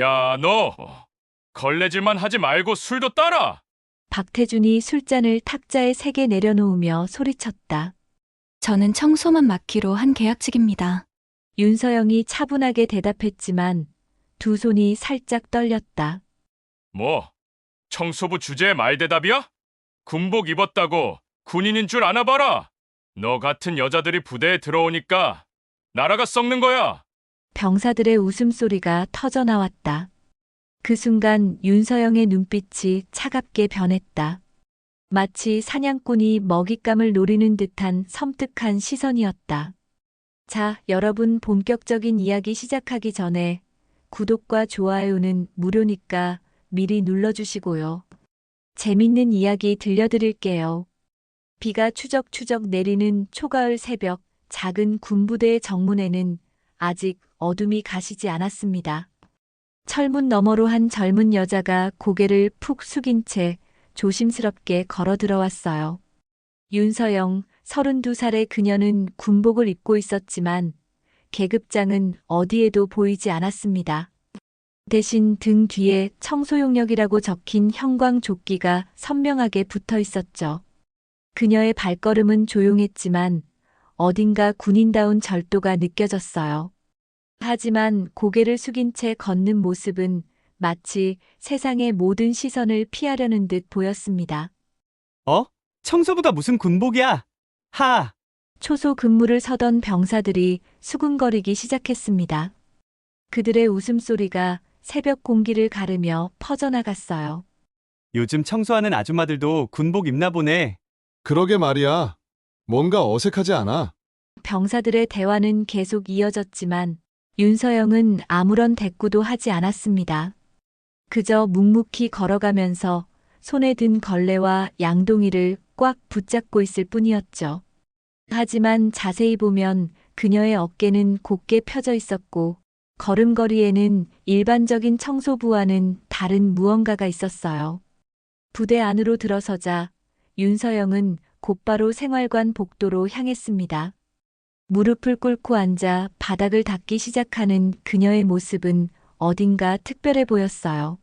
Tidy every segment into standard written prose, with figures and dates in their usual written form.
야, 너 걸레질만 하지 말고 술도 따라. 박태준이 술잔을 탁자에 3개 내려놓으며 소리쳤다. 저는 청소만 맡기로 한 계약직입니다. 윤서영이 차분하게 대답했지만 두 손이 살짝 떨렸다. 뭐, 청소부 주제에 말대답이야? 군복 입었다고 군인인 줄 아나 봐라. 너 같은 여자들이 부대에 들어오니까 나라가 썩는 거야. 병사들의 웃음소리가 터져 나왔다. 그 순간 윤서영의 눈빛이 차갑게 변했다. 마치 사냥꾼이 먹잇감을 노리는 듯한 섬뜩한 시선이었다. 자, 여러분 본격적인 이야기 시작하기 전에 구독과 좋아요는 무료니까 미리 눌러주시고요. 재밌는 이야기 들려드릴게요. 비가 추적추적 내리는 초가을 새벽, 작은 군부대의 정문에는 아직 어둠이 가시지 않았습니다. 철문 너머로 한 젊은 여자가 고개를 푹 숙인 채 조심스럽게 걸어 들어왔어요. 윤서영, 32살의 그녀는 군복을 입고 있었지만 계급장은 어디에도 보이지 않았습니다. 대신 등 뒤에 청소용역이라고 적힌 형광조끼가 선명하게 붙어 있었죠. 그녀의 발걸음은 조용했지만 어딘가 군인다운 절도가 느껴졌어요. 하지만 고개를 숙인 채 걷는 모습은 마치 세상의 모든 시선을 피하려는 듯 보였습니다. 청소부가 무슨 군복이야? 하! 초소 근무를 서던 병사들이 수군거리기 시작했습니다. 그들의 웃음소리가 새벽 공기를 가르며 퍼져나갔어요. 요즘 청소하는 아줌마들도 군복 입나 보네. 그러게 말이야. 뭔가 어색하지 않아? 병사들의 대화는 계속 이어졌지만 윤서영은 아무런 대꾸도 하지 않았습니다. 그저 묵묵히 걸어가면서 손에 든 걸레와 양동이를 꽉 붙잡고 있을 뿐이었죠. 하지만 자세히 보면 그녀의 어깨는 곧게 펴져 있었고 걸음걸이에는 일반적인 청소부와는 다른 무언가가 있었어요. 부대 안으로 들어서자 윤서영은 곧바로 생활관 복도로 향했습니다. 무릎을 꿇고 앉아 바닥을 닦기 시작하는 그녀의 모습은 어딘가 특별해 보였어요.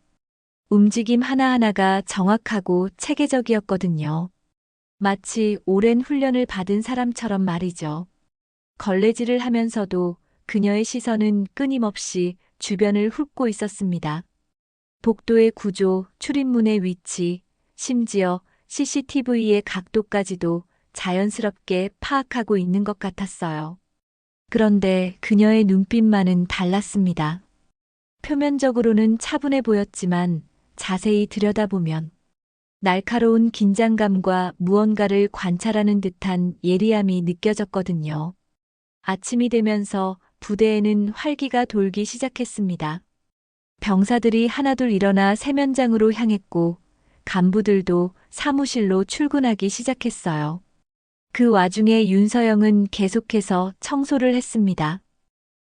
움직임 하나하나가 정확하고 체계적이었거든요. 마치 오랜 훈련을 받은 사람처럼 말이죠. 걸레질을 하면서도 그녀의 시선은 끊임없이 주변을 훑고 있었습니다. 복도의 구조, 출입문의 위치, 심지어 CCTV의 각도까지도 자연스럽게 파악하고 있는 것 같았어요. 그런데 그녀의 눈빛만은 달랐습니다. 표면적으로는 차분해 보였지만 자세히 들여다보면 날카로운 긴장감과 무언가를 관찰하는 듯한 예리함이 느껴졌거든요. 아침이 되면서 부대에는 활기가 돌기 시작했습니다. 병사들이 하나둘 일어나 세면장으로 향했고 간부들도 사무실로 출근하기 시작했어요. 그 와중에 윤서영은 계속해서 청소를 했습니다.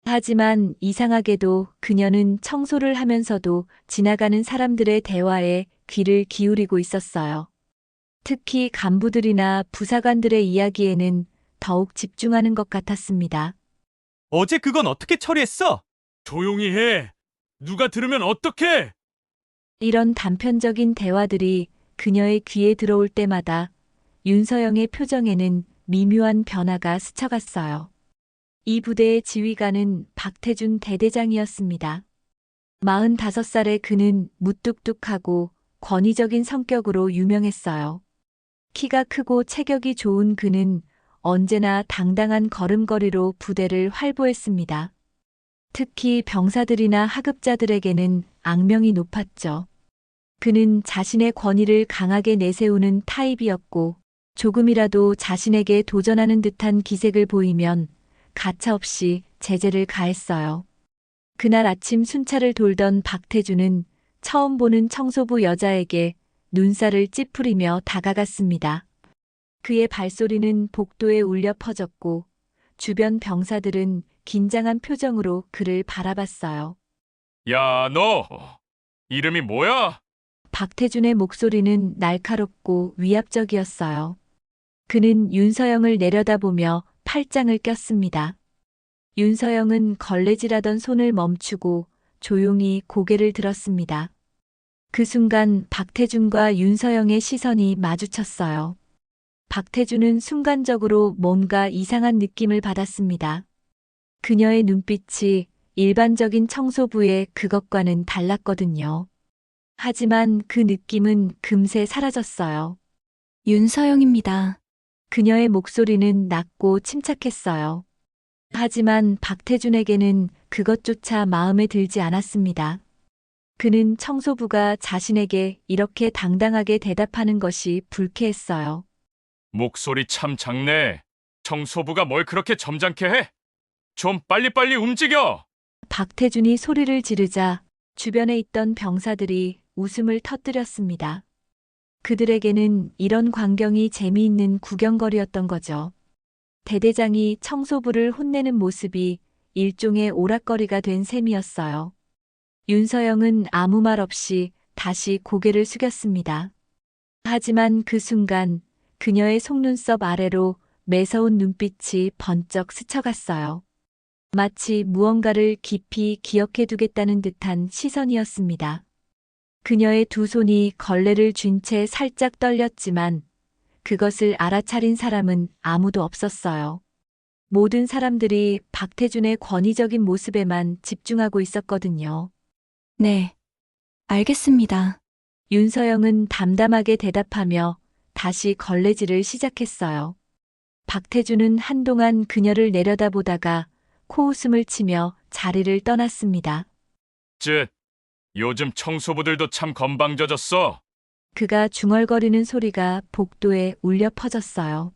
하지만 이상하게도 그녀는 청소를 하면서도 지나가는 사람들의 대화에 귀를 기울이고 있었어요. 특히 간부들이나 부사관들의 이야기에는 더욱 집중하는 것 같았습니다. 어제 그건 어떻게 처리했어? 조용히 해. 누가 들으면 어떡해? 이런 단편적인 대화들이 그녀의 귀에 들어올 때마다 윤서영의 표정에는 미묘한 변화가 스쳐갔어요. 이 부대의 지휘관은 박태준 대대장이었습니다. 45살의 그는 무뚝뚝하고 권위적인 성격으로 유명했어요. 키가 크고 체격이 좋은 그는 언제나 당당한 걸음걸이로 부대를 활보했습니다. 특히 병사들이나 하급자들에게는 악명이 높았죠. 그는 자신의 권위를 강하게 내세우는 타입이었고 조금이라도 자신에게 도전하는 듯한 기색을 보이면 가차없이 제재를 가했어요. 그날 아침 순찰을 돌던 박태준은 처음 보는 청소부 여자에게 눈살을 찌푸리며 다가갔습니다. 그의 발소리는 복도에 울려 퍼졌고 주변 병사들은 긴장한 표정으로 그를 바라봤어요. 야, 너 이름이 뭐야? 박태준의 목소리는 날카롭고 위압적이었어요. 그는 윤서영을 내려다보며 팔짱을 꼈습니다. 윤서영은 걸레질하던 손을 멈추고 조용히 고개를 들었습니다. 그 순간 박태준과 윤서영의 시선이 마주쳤어요. 박태준은 순간적으로 뭔가 이상한 느낌을 받았습니다. 그녀의 눈빛이 일반적인 청소부의 그것과는 달랐거든요. 하지만 그 느낌은 금세 사라졌어요. 윤서영입니다. 그녀의 목소리는 낮고 침착했어요. 하지만 박태준에게는 그것조차 마음에 들지 않았습니다. 그는 청소부가 자신에게 이렇게 당당하게 대답하는 것이 불쾌했어요. 목소리 참 작네. 청소부가 뭘 그렇게 점잖게 해? 좀 빨리빨리 움직여! 박태준이 소리를 지르자 주변에 있던 병사들이 웃음을 터뜨렸습니다. 그들에게는 이런 광경이 재미있는 구경거리였던 거죠. 대대장이 청소부를 혼내는 모습이 일종의 오락거리가 된 셈이었어요. 윤서영은 아무 말 없이 다시 고개를 숙였습니다. 하지만 그 순간 그녀의 속눈썹 아래로 매서운 눈빛이 번쩍 스쳐갔어요. 마치 무언가를 깊이 기억해두겠다는 듯한 시선이었습니다. 그녀의 두 손이 걸레를 쥔 채 살짝 떨렸지만 그것을 알아차린 사람은 아무도 없었어요. 모든 사람들이 박태준의 권위적인 모습에만 집중하고 있었거든요. 네. 알겠습니다. 윤서영은 담담하게 대답하며 다시 걸레질을 시작했어요. 박태준은 한동안 그녀를 내려다보다가 코웃음을 치며 자리를 떠났습니다. 쯧, 요즘 청소부들도 참 건방져졌어. 그가 중얼거리는 소리가 복도에 울려 퍼졌어요.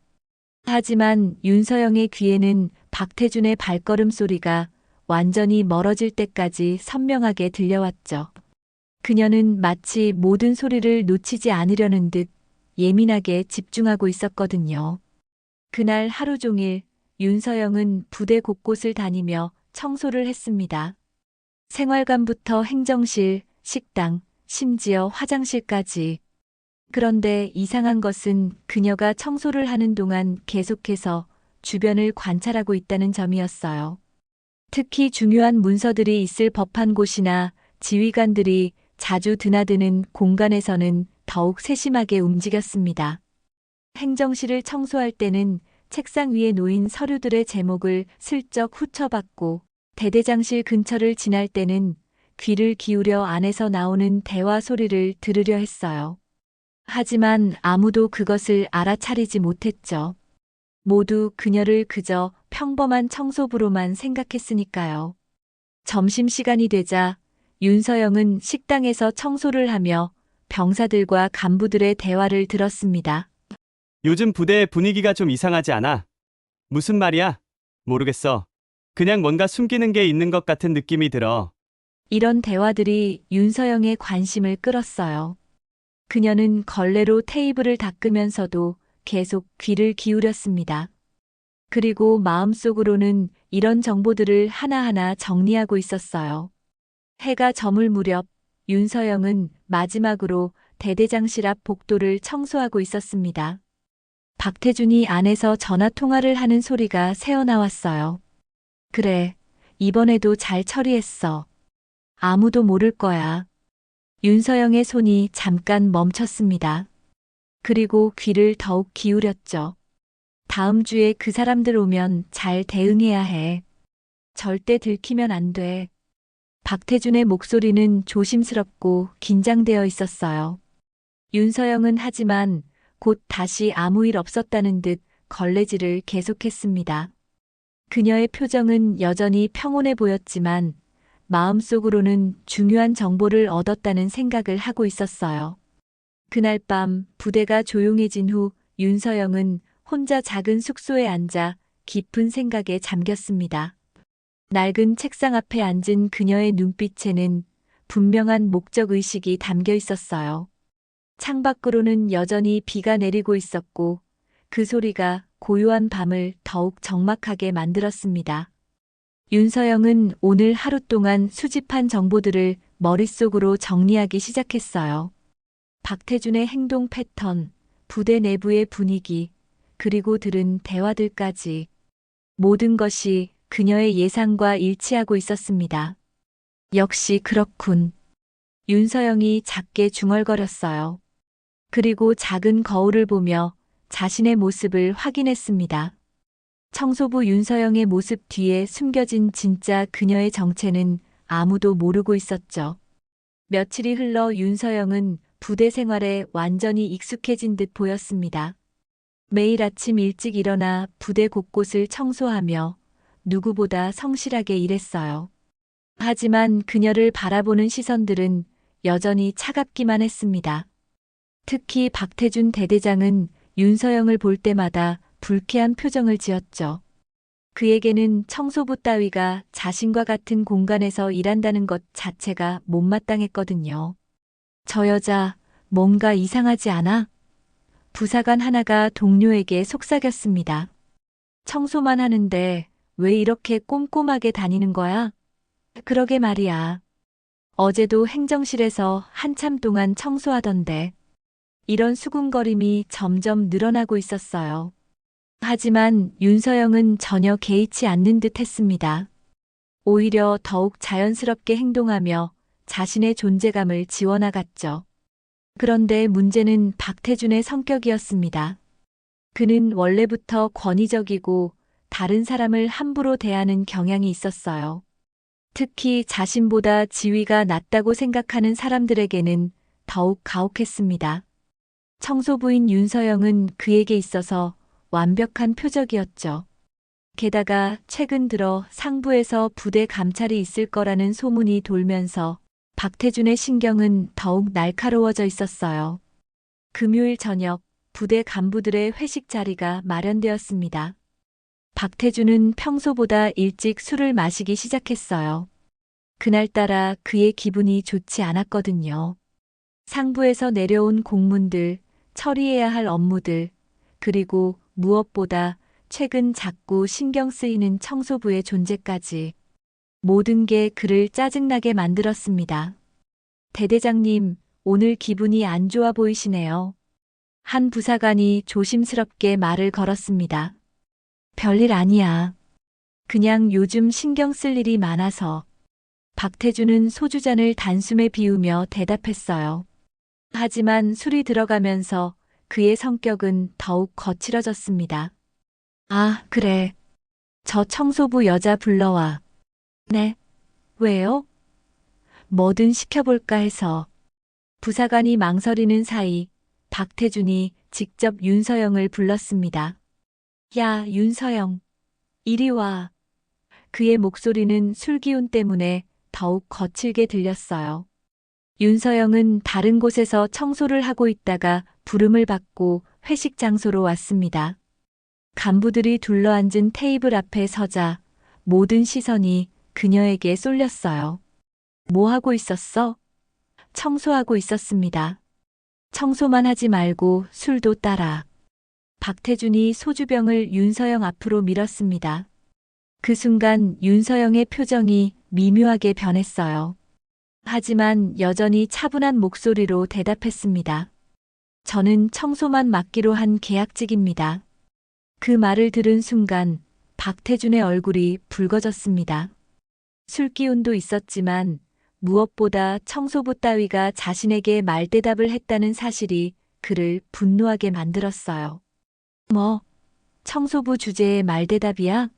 하지만 윤서영의 귀에는 박태준의 발걸음 소리가 완전히 멀어질 때까지 선명하게 들려왔죠. 그녀는 마치 모든 소리를 놓치지 않으려는 듯 예민하게 집중하고 있었거든요. 그날 하루 종일 윤서영은 부대 곳곳을 다니며 청소를 했습니다. 생활관부터 행정실, 식당, 심지어 화장실까지. 그런데 이상한 것은 그녀가 청소를 하는 동안 계속해서 주변을 관찰하고 있다는 점이었어요. 특히 중요한 문서들이 있을 법한 곳이나 지휘관들이 자주 드나드는 공간에서는 더욱 세심하게 움직였습니다. 행정실을 청소할 때는 책상 위에 놓인 서류들의 제목을 슬쩍 훑어봤고, 대대장실 근처를 지날 때는 귀를 기울여 안에서 나오는 대화 소리를 들으려 했어요. 하지만 아무도 그것을 알아차리지 못했죠. 모두 그녀를 그저 평범한 청소부로만 생각했으니까요. 점심시간이 되자 윤서영은 식당에서 청소를 하며 병사들과 간부들의 대화를 들었습니다. 요즘 부대의 분위기가 좀 이상하지 않아? 무슨 말이야? 모르겠어. 그냥 뭔가 숨기는 게 있는 것 같은 느낌이 들어. 이런 대화들이 윤서영의 관심을 끌었어요. 그녀는 걸레로 테이블을 닦으면서도 계속 귀를 기울였습니다. 그리고 마음속으로는 이런 정보들을 하나하나 정리하고 있었어요. 해가 저물 무렵 윤서영은 마지막으로 대대장실 앞 복도를 청소하고 있었습니다. 박태준이 안에서 전화 통화를 하는 소리가 새어나왔어요. 그래, 이번에도 잘 처리했어. 아무도 모를 거야. 윤서영의 손이 잠깐 멈췄습니다. 그리고 귀를 더욱 기울였죠. 다음 주에 그 사람들 오면 잘 대응해야 해. 절대 들키면 안 돼. 박태준의 목소리는 조심스럽고 긴장되어 있었어요. 윤서영은 하지만 곧 다시 아무 일 없었다는 듯 걸레질을 계속했습니다. 그녀의 표정은 여전히 평온해 보였지만 마음속으로는 중요한 정보를 얻었다는 생각을 하고 있었어요. 그날 밤 부대가 조용해진 후 윤서영은 혼자 작은 숙소에 앉아 깊은 생각에 잠겼습니다. 낡은 책상 앞에 앉은 그녀의 눈빛에는 분명한 목적의식이 담겨 있었어요. 창밖으로는 여전히 비가 내리고 있었고 그 소리가 고요한 밤을 더욱 적막하게 만들었습니다. 윤서영은 오늘 하루 동안 수집한 정보들을 머릿속으로 정리하기 시작했어요. 박태준의 행동 패턴, 부대 내부의 분위기, 그리고 들은 대화들까지 모든 것이 그녀의 예상과 일치하고 있었습니다. 역시 그렇군. 윤서영이 작게 중얼거렸어요. 그리고 작은 거울을 보며 자신의 모습을 확인했습니다. 청소부 윤서영의 모습 뒤에 숨겨진 진짜 그녀의 정체는 아무도 모르고 있었죠. 며칠이 흘러 윤서영은 부대 생활에 완전히 익숙해진 듯 보였습니다. 매일 아침 일찍 일어나 부대 곳곳을 청소하며 누구보다 성실하게 일했어요. 하지만 그녀를 바라보는 시선들은 여전히 차갑기만 했습니다. 특히 박태준 대대장은 윤서영을 볼 때마다 불쾌한 표정을 지었죠. 그에게는 청소부 따위가 자신과 같은 공간에서 일한다는 것 자체가 못마땅했거든요. 저 여자 뭔가 이상하지 않아? 부사관 하나가 동료에게 속삭였습니다. 청소만 하는데 왜 이렇게 꼼꼼하게 다니는 거야? 그러게 말이야. 어제도 행정실에서 한참 동안 청소하던데. 이런 수군거림이 점점 늘어나고 있었어요. 하지만 윤서영은 전혀 개의치 않는 듯 했습니다. 오히려 더욱 자연스럽게 행동하며 자신의 존재감을 지워나갔죠. 그런데 문제는 박태준의 성격이었습니다. 그는 원래부터 권위적이고 다른 사람을 함부로 대하는 경향이 있었어요. 특히 자신보다 지위가 낮다고 생각하는 사람들에게는 더욱 가혹했습니다. 청소부인 윤서영은 그에게 있어서 완벽한 표적이었죠. 게다가 최근 들어 상부에서 부대 감찰이 있을 거라는 소문이 돌면서 박태준의 신경은 더욱 날카로워져 있었어요. 금요일 저녁 부대 간부들의 회식 자리가 마련되었습니다. 박태준은 평소보다 일찍 술을 마시기 시작했어요. 그날따라 그의 기분이 좋지 않았거든요. 상부에서 내려온 공문들, 처리해야 할 업무들, 그리고 무엇보다 최근 자꾸 신경 쓰이는 청소부의 존재까지 모든 게 그를 짜증나게 만들었습니다. 대대장님, 오늘 기분이 안 좋아 보이시네요. 한 부사관이 조심스럽게 말을 걸었습니다. 별일 아니야. 그냥 요즘 신경 쓸 일이 많아서. 박태준은 소주잔을 단숨에 비우며 대답했어요. 하지만 술이 들어가면서 그의 성격은 더욱 거칠어졌습니다. 아, 그래. 저 청소부 여자 불러와. 네. 왜요? 뭐든 시켜볼까 해서. 부사관이 망설이는 사이 박태준이 직접 윤서영을 불렀습니다. 야, 윤서영. 이리 와. 그의 목소리는 술 기운 때문에 더욱 거칠게 들렸어요. 윤서영은 다른 곳에서 청소를 하고 있다가 부름을 받고 회식 장소로 왔습니다. 간부들이 둘러앉은 테이블 앞에 서자 모든 시선이 그녀에게 쏠렸어요. 뭐 하고 있었어? 청소하고 있었습니다. 청소만 하지 말고 술도 따라. 박태준이 소주병을 윤서영 앞으로 밀었습니다. 그 순간 윤서영의 표정이 미묘하게 변했어요. 하지만 여전히 차분한 목소리로 대답했습니다. 저는 청소만 맡기로 한 계약직입니다. 그 말을 들은 순간 박태준의 얼굴이 붉어졌습니다. 술기운도 있었지만 무엇보다 청소부 따위가 자신에게 말대답을 했다는 사실이 그를 분노하게 만들었어요. 뭐, 청소부 주제에 말대답이야?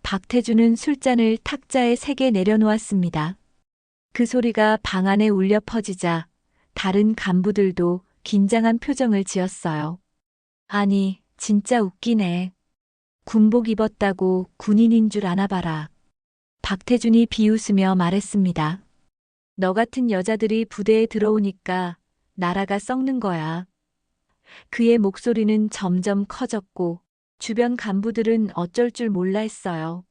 박태준은 술잔을 탁자에 3개 내려놓았습니다. 그 소리가 방 안에 울려 퍼지자 다른 간부들도 긴장한 표정을 지었어요. 아니, 진짜 웃기네. 군복 입었다고 군인인 줄 아나 봐라. 박태준이 비웃으며 말했습니다. 너 같은 여자들이 부대에 들어오니까 나라가 썩는 거야. 그의 목소리는 점점 커졌고 주변 간부들은 어쩔 줄 몰라 했어요.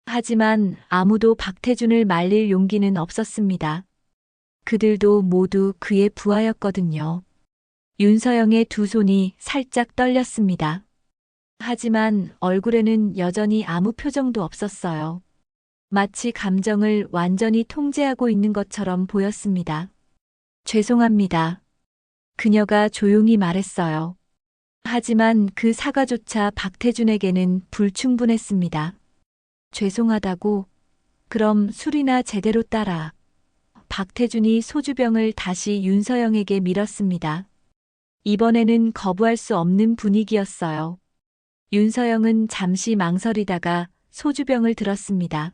하지만 아무도 박태준을 말릴 용기는 없었습니다. 그들도 모두 그의 부하였거든요. 윤서영의 두 손이 살짝 떨렸습니다. 하지만 얼굴에는 여전히 아무 표정도 없었어요. 마치 감정을 완전히 통제하고 있는 것처럼 보였습니다. 죄송합니다. 그녀가 조용히 말했어요. 하지만 그 사과조차 박태준에게는 불충분했습니다. 죄송하다고? 그럼 술이나 제대로 따라. 박태준이 소주병을 다시 윤서영에게 밀었습니다. 이번에는 거부할 수 없는 분위기였어요. 윤서영은 잠시 망설이다가 소주병을 들었습니다.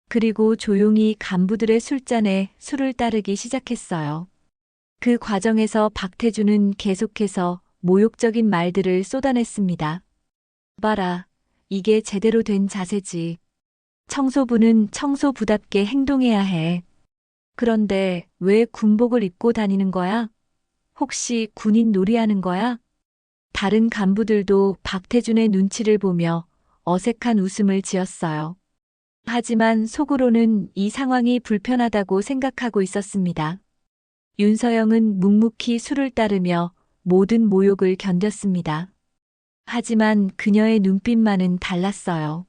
그리고 조용히 간부들의 술잔에 술을 따르기 시작했어요. 그 과정에서 박태준은 계속해서 모욕적인 말들을 쏟아냈습니다. 봐라, 이게 제대로 된 자세지. 청소부는 청소부답게 행동해야 해. 그런데 왜 군복을 입고 다니는 거야? 혹시 군인 놀이하는 거야? 다른 간부들도 박태준의 눈치를 보며 어색한 웃음을 지었어요. 하지만 속으로는 이 상황이 불편하다고 생각하고 있었습니다. 윤서영은 묵묵히 술을 따르며 모든 모욕을 견뎠습니다. 하지만 그녀의 눈빛만은 달랐어요.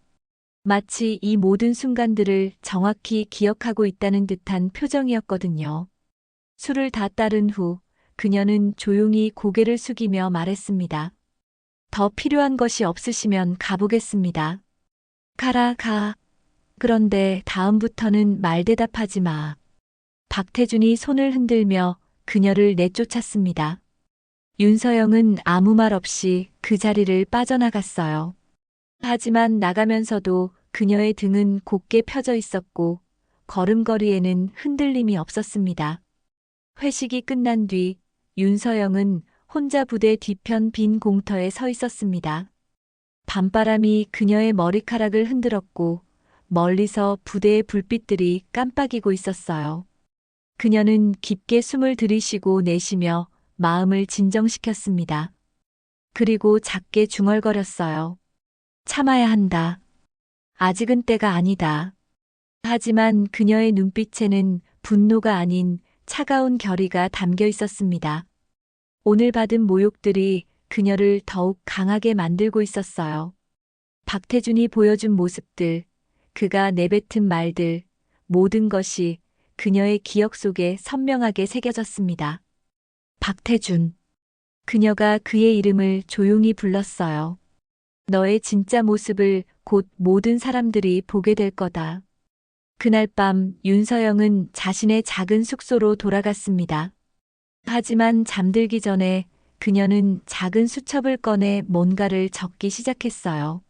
마치 이 모든 순간들을 정확히 기억하고 있다는 듯한 표정이었거든요. 술을 다 따른 후 그녀는 조용히 고개를 숙이며 말했습니다. 더 필요한 것이 없으시면 가보겠습니다. 가라, 가. 그런데 다음부터는 말대답하지 마. 박태준이 손을 흔들며 그녀를 내쫓았습니다. 윤서영은 아무 말 없이 그 자리를 빠져나갔어요. 하지만 나가면서도 그녀의 등은 곧게 펴져 있었고 걸음걸이에는 흔들림이 없었습니다. 회식이 끝난 뒤 윤서영은 혼자 부대 뒤편 빈 공터에 서 있었습니다. 밤바람이 그녀의 머리카락을 흔들었고 멀리서 부대의 불빛들이 깜빡이고 있었어요. 그녀는 깊게 숨을 들이쉬고 내쉬며 마음을 진정시켰습니다. 그리고 작게 중얼거렸어요. 참아야 한다. 아직은 때가 아니다. 하지만 그녀의 눈빛에는 분노가 아닌 차가운 결의가 담겨 있었습니다. 오늘 받은 모욕들이 그녀를 더욱 강하게 만들고 있었어요. 박태준이 보여준 모습들, 그가 내뱉은 말들, 모든 것이 그녀의 기억 속에 선명하게 새겨졌습니다. 박태준. 그녀가 그의 이름을 조용히 불렀어요. 너의 진짜 모습을 곧 모든 사람들이 보게 될 거다. 그날 밤 윤서영은 자신의 작은 숙소로 돌아갔습니다. 하지만 잠들기 전에 그녀는 작은 수첩을 꺼내 뭔가를 적기 시작했어요.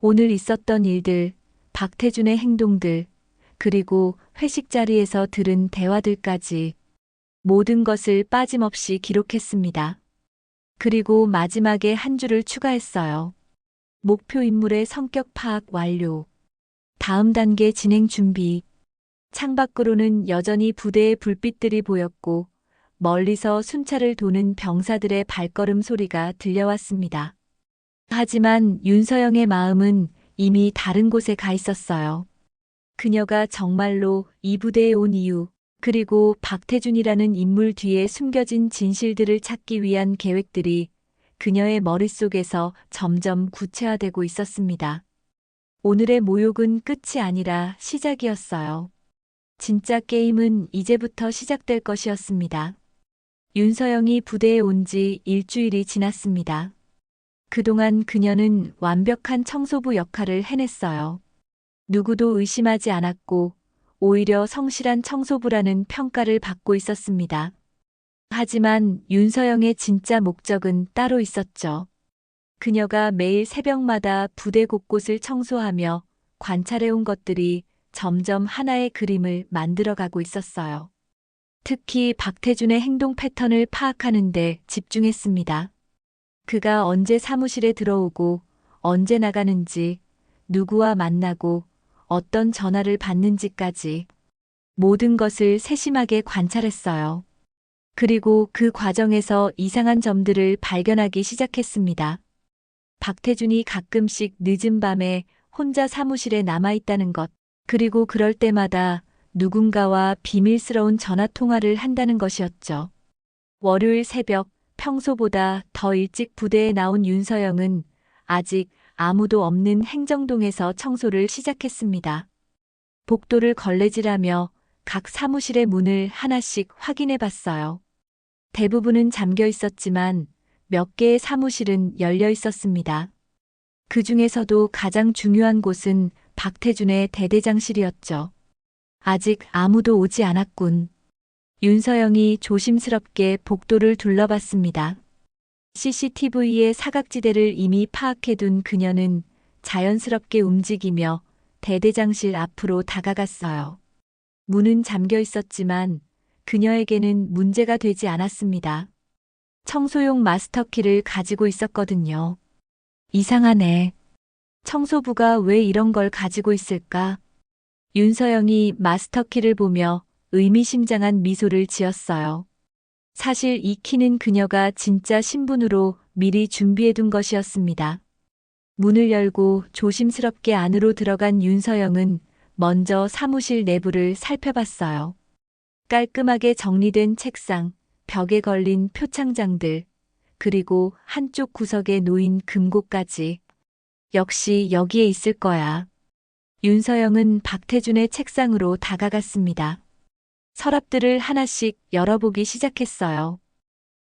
오늘 있었던 일들, 박태준의 행동들, 그리고 회식 자리에서 들은 대화들까지 모든 것을 빠짐없이 기록했습니다. 그리고 마지막에 한 줄을 추가했어요. 목표 인물의 성격 파악 완료. 다음 단계 진행 준비. 창밖으로는 여전히 부대의 불빛들이 보였고 멀리서 순찰을 도는 병사들의 발걸음 소리가 들려왔습니다. 하지만 윤서영의 마음은 이미 다른 곳에 가 있었어요. 그녀가 정말로 이 부대에 온 이유, 그리고 박태준이라는 인물 뒤에 숨겨진 진실들을 찾기 위한 계획들이 그녀의 머릿속에서 점점 구체화되고 있었습니다. 오늘의 모욕은 끝이 아니라 시작이었어요. 진짜 게임은 이제부터 시작될 것이었습니다. 윤서영이 부대에 온 지 일주일이 지났습니다. 그동안 그녀는 완벽한 청소부 역할을 해냈어요. 누구도 의심하지 않았고 오히려 성실한 청소부라는 평가를 받고 있었습니다. 하지만 윤서영의 진짜 목적은 따로 있었죠. 그녀가 매일 새벽마다 부대 곳곳을 청소하며 관찰해온 것들이 점점 하나의 그림을 만들어가고 있었어요. 특히 박태준의 행동 패턴을 파악하는 데 집중했습니다. 그가 언제 사무실에 들어오고 언제 나가는지, 누구와 만나고 어떤 전화를 받는지까지 모든 것을 세심하게 관찰했어요. 그리고 그 과정에서 이상한 점들을 발견하기 시작했습니다. 박태준이 가끔씩 늦은 밤에 혼자 사무실에 남아있다는 것, 그리고 그럴 때마다 누군가와 비밀스러운 전화통화를 한다는 것이었죠. 월요일 새벽, 평소보다 더 일찍 부대에 나온 윤서영은 아직 아무도 없는 행정동에서 청소를 시작했습니다. 복도를 걸레질하며 각 사무실의 문을 하나씩 확인해 봤어요. 대부분은 잠겨 있었지만 몇 개의 사무실은 열려 있었습니다. 그 중에서도 가장 중요한 곳은 박태준의 대대장실이었죠. 아직 아무도 오지 않았군. 윤서영이 조심스럽게 복도를 둘러봤습니다. CCTV의 사각지대를 이미 파악해둔 그녀는 자연스럽게 움직이며 대대장실 앞으로 다가갔어요. 문은 잠겨 있었지만 그녀에게는 문제가 되지 않았습니다. 청소용 마스터키를 가지고 있었거든요. 이상하네. 청소부가 왜 이런 걸 가지고 있을까? 윤서영이 마스터키를 보며 의미심장한 미소를 지었어요. 사실 이 키는 그녀가 진짜 신분으로 미리 준비해둔 것이었습니다. 문을 열고 조심스럽게 안으로 들어간 윤서영은 먼저 사무실 내부를 살펴봤어요. 깔끔하게 정리된 책상, 벽에 걸린 표창장들, 그리고 한쪽 구석에 놓인 금고까지. 역시 여기에 있을 거야. 윤서영은 박태준의 책상으로 다가갔습니다. 서랍들을 하나씩 열어보기 시작했어요.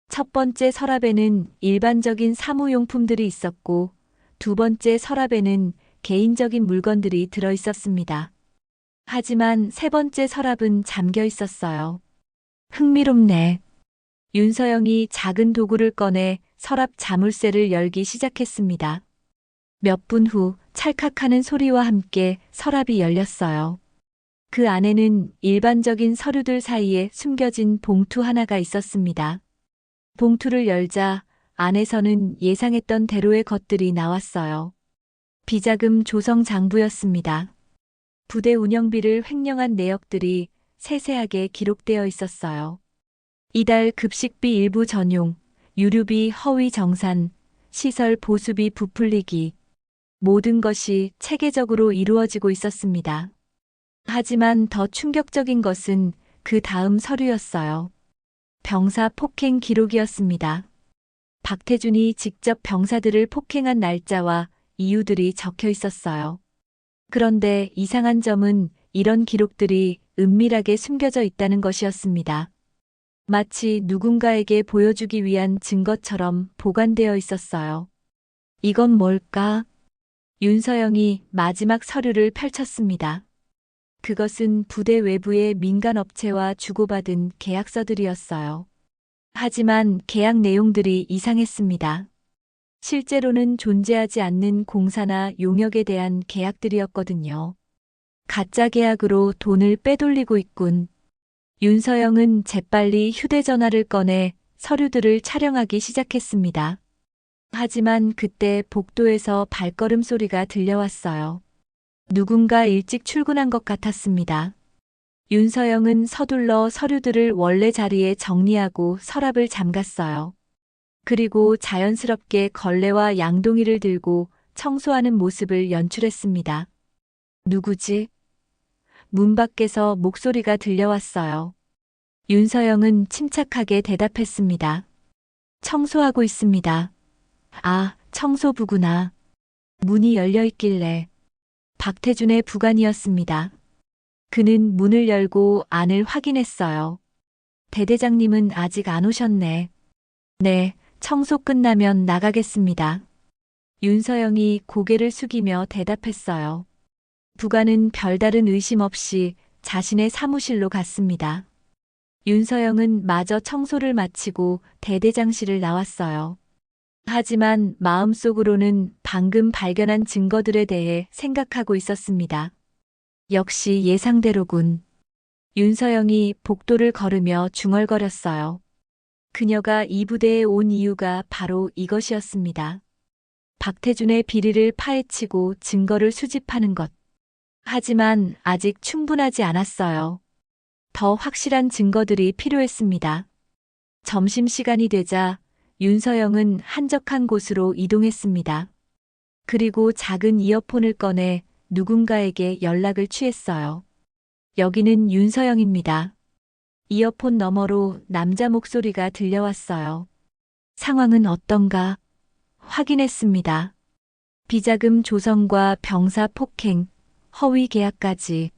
첫 번째 서랍에는 일반적인 사무용품들이 있었고, 두 번째 서랍에는 개인적인 물건들이 들어 있었습니다. 하지만 세 번째 서랍은 잠겨 있었어요. 흥미롭네. 윤서영이 작은 도구를 꺼내 서랍 자물쇠를 열기 시작했습니다. 몇 분 후 찰칵하는 소리와 함께 서랍이 열렸어요. 그 안에는 일반적인 서류들 사이에 숨겨진 봉투 하나가 있었습니다. 봉투를 열자 안에서는 예상했던 대로의 것들이 나왔어요. 비자금 조성 장부였습니다. 부대 운영비를 횡령한 내역들이 세세하게 기록되어 있었어요. 이달 급식비 일부 전용, 유류비 허위 정산, 시설 보수비 부풀리기, 모든 것이 체계적으로 이루어지고 있었습니다. 하지만 더 충격적인 것은 그 다음 서류였어요. 병사 폭행 기록이었습니다. 박태준이 직접 병사들을 폭행한 날짜와 이유들이 적혀 있었어요. 그런데 이상한 점은 이런 기록들이 은밀하게 숨겨져 있다는 것이었습니다. 마치 누군가에게 보여주기 위한 증거처럼 보관되어 있었어요. 이건 뭘까? 윤서영이 마지막 서류를 펼쳤습니다. 그것은 부대 외부의 민간 업체와 주고받은 계약서들이었어요. 하지만 계약 내용들이 이상했습니다. 실제로는 존재하지 않는 공사나 용역에 대한 계약들이었거든요. 가짜 계약으로 돈을 빼돌리고 있군. 윤서영은 재빨리 휴대전화를 꺼내 서류들을 촬영하기 시작했습니다. 하지만 그때 복도에서 발걸음 소리가 들려왔어요. 누군가 일찍 출근한 것 같았습니다. 윤서영은 서둘러 서류들을 원래 자리에 정리하고 서랍을 잠갔어요. 그리고 자연스럽게 걸레와 양동이를 들고 청소하는 모습을 연출했습니다. 누구지? 문 밖에서 목소리가 들려왔어요. 윤서영은 침착하게 대답했습니다. 청소하고 있습니다. 아, 청소부구나. 문이 열려 있길래. 박태준의 부관이었습니다. 그는 문을 열고 안을 확인했어요. 대대장님은 아직 안 오셨네. 네, 청소 끝나면 나가겠습니다. 윤서영이 고개를 숙이며 대답했어요. 부관은 별다른 의심 없이 자신의 사무실로 갔습니다. 윤서영은 마저 청소를 마치고 대대장실을 나왔어요. 하지만 마음속으로는 방금 발견한 증거들에 대해 생각하고 있었습니다. 역시 예상대로군. 윤서영이 복도를 걸으며 중얼거렸어요. 그녀가 이 부대에 온 이유가 바로 이것이었습니다. 박태준의 비리를 파헤치고 증거를 수집하는 것. 하지만 아직 충분하지 않았어요. 더 확실한 증거들이 필요했습니다. 점심시간이 되자 윤서영은 한적한 곳으로 이동했습니다. 그리고 작은 이어폰을 꺼내 누군가에게 연락을 취했어요. 여기는 윤서영입니다. 이어폰 너머로 남자 목소리가 들려왔어요. 상황은 어떤가? 확인했습니다. 비자금 조성과 병사 폭행, 허위 계약까지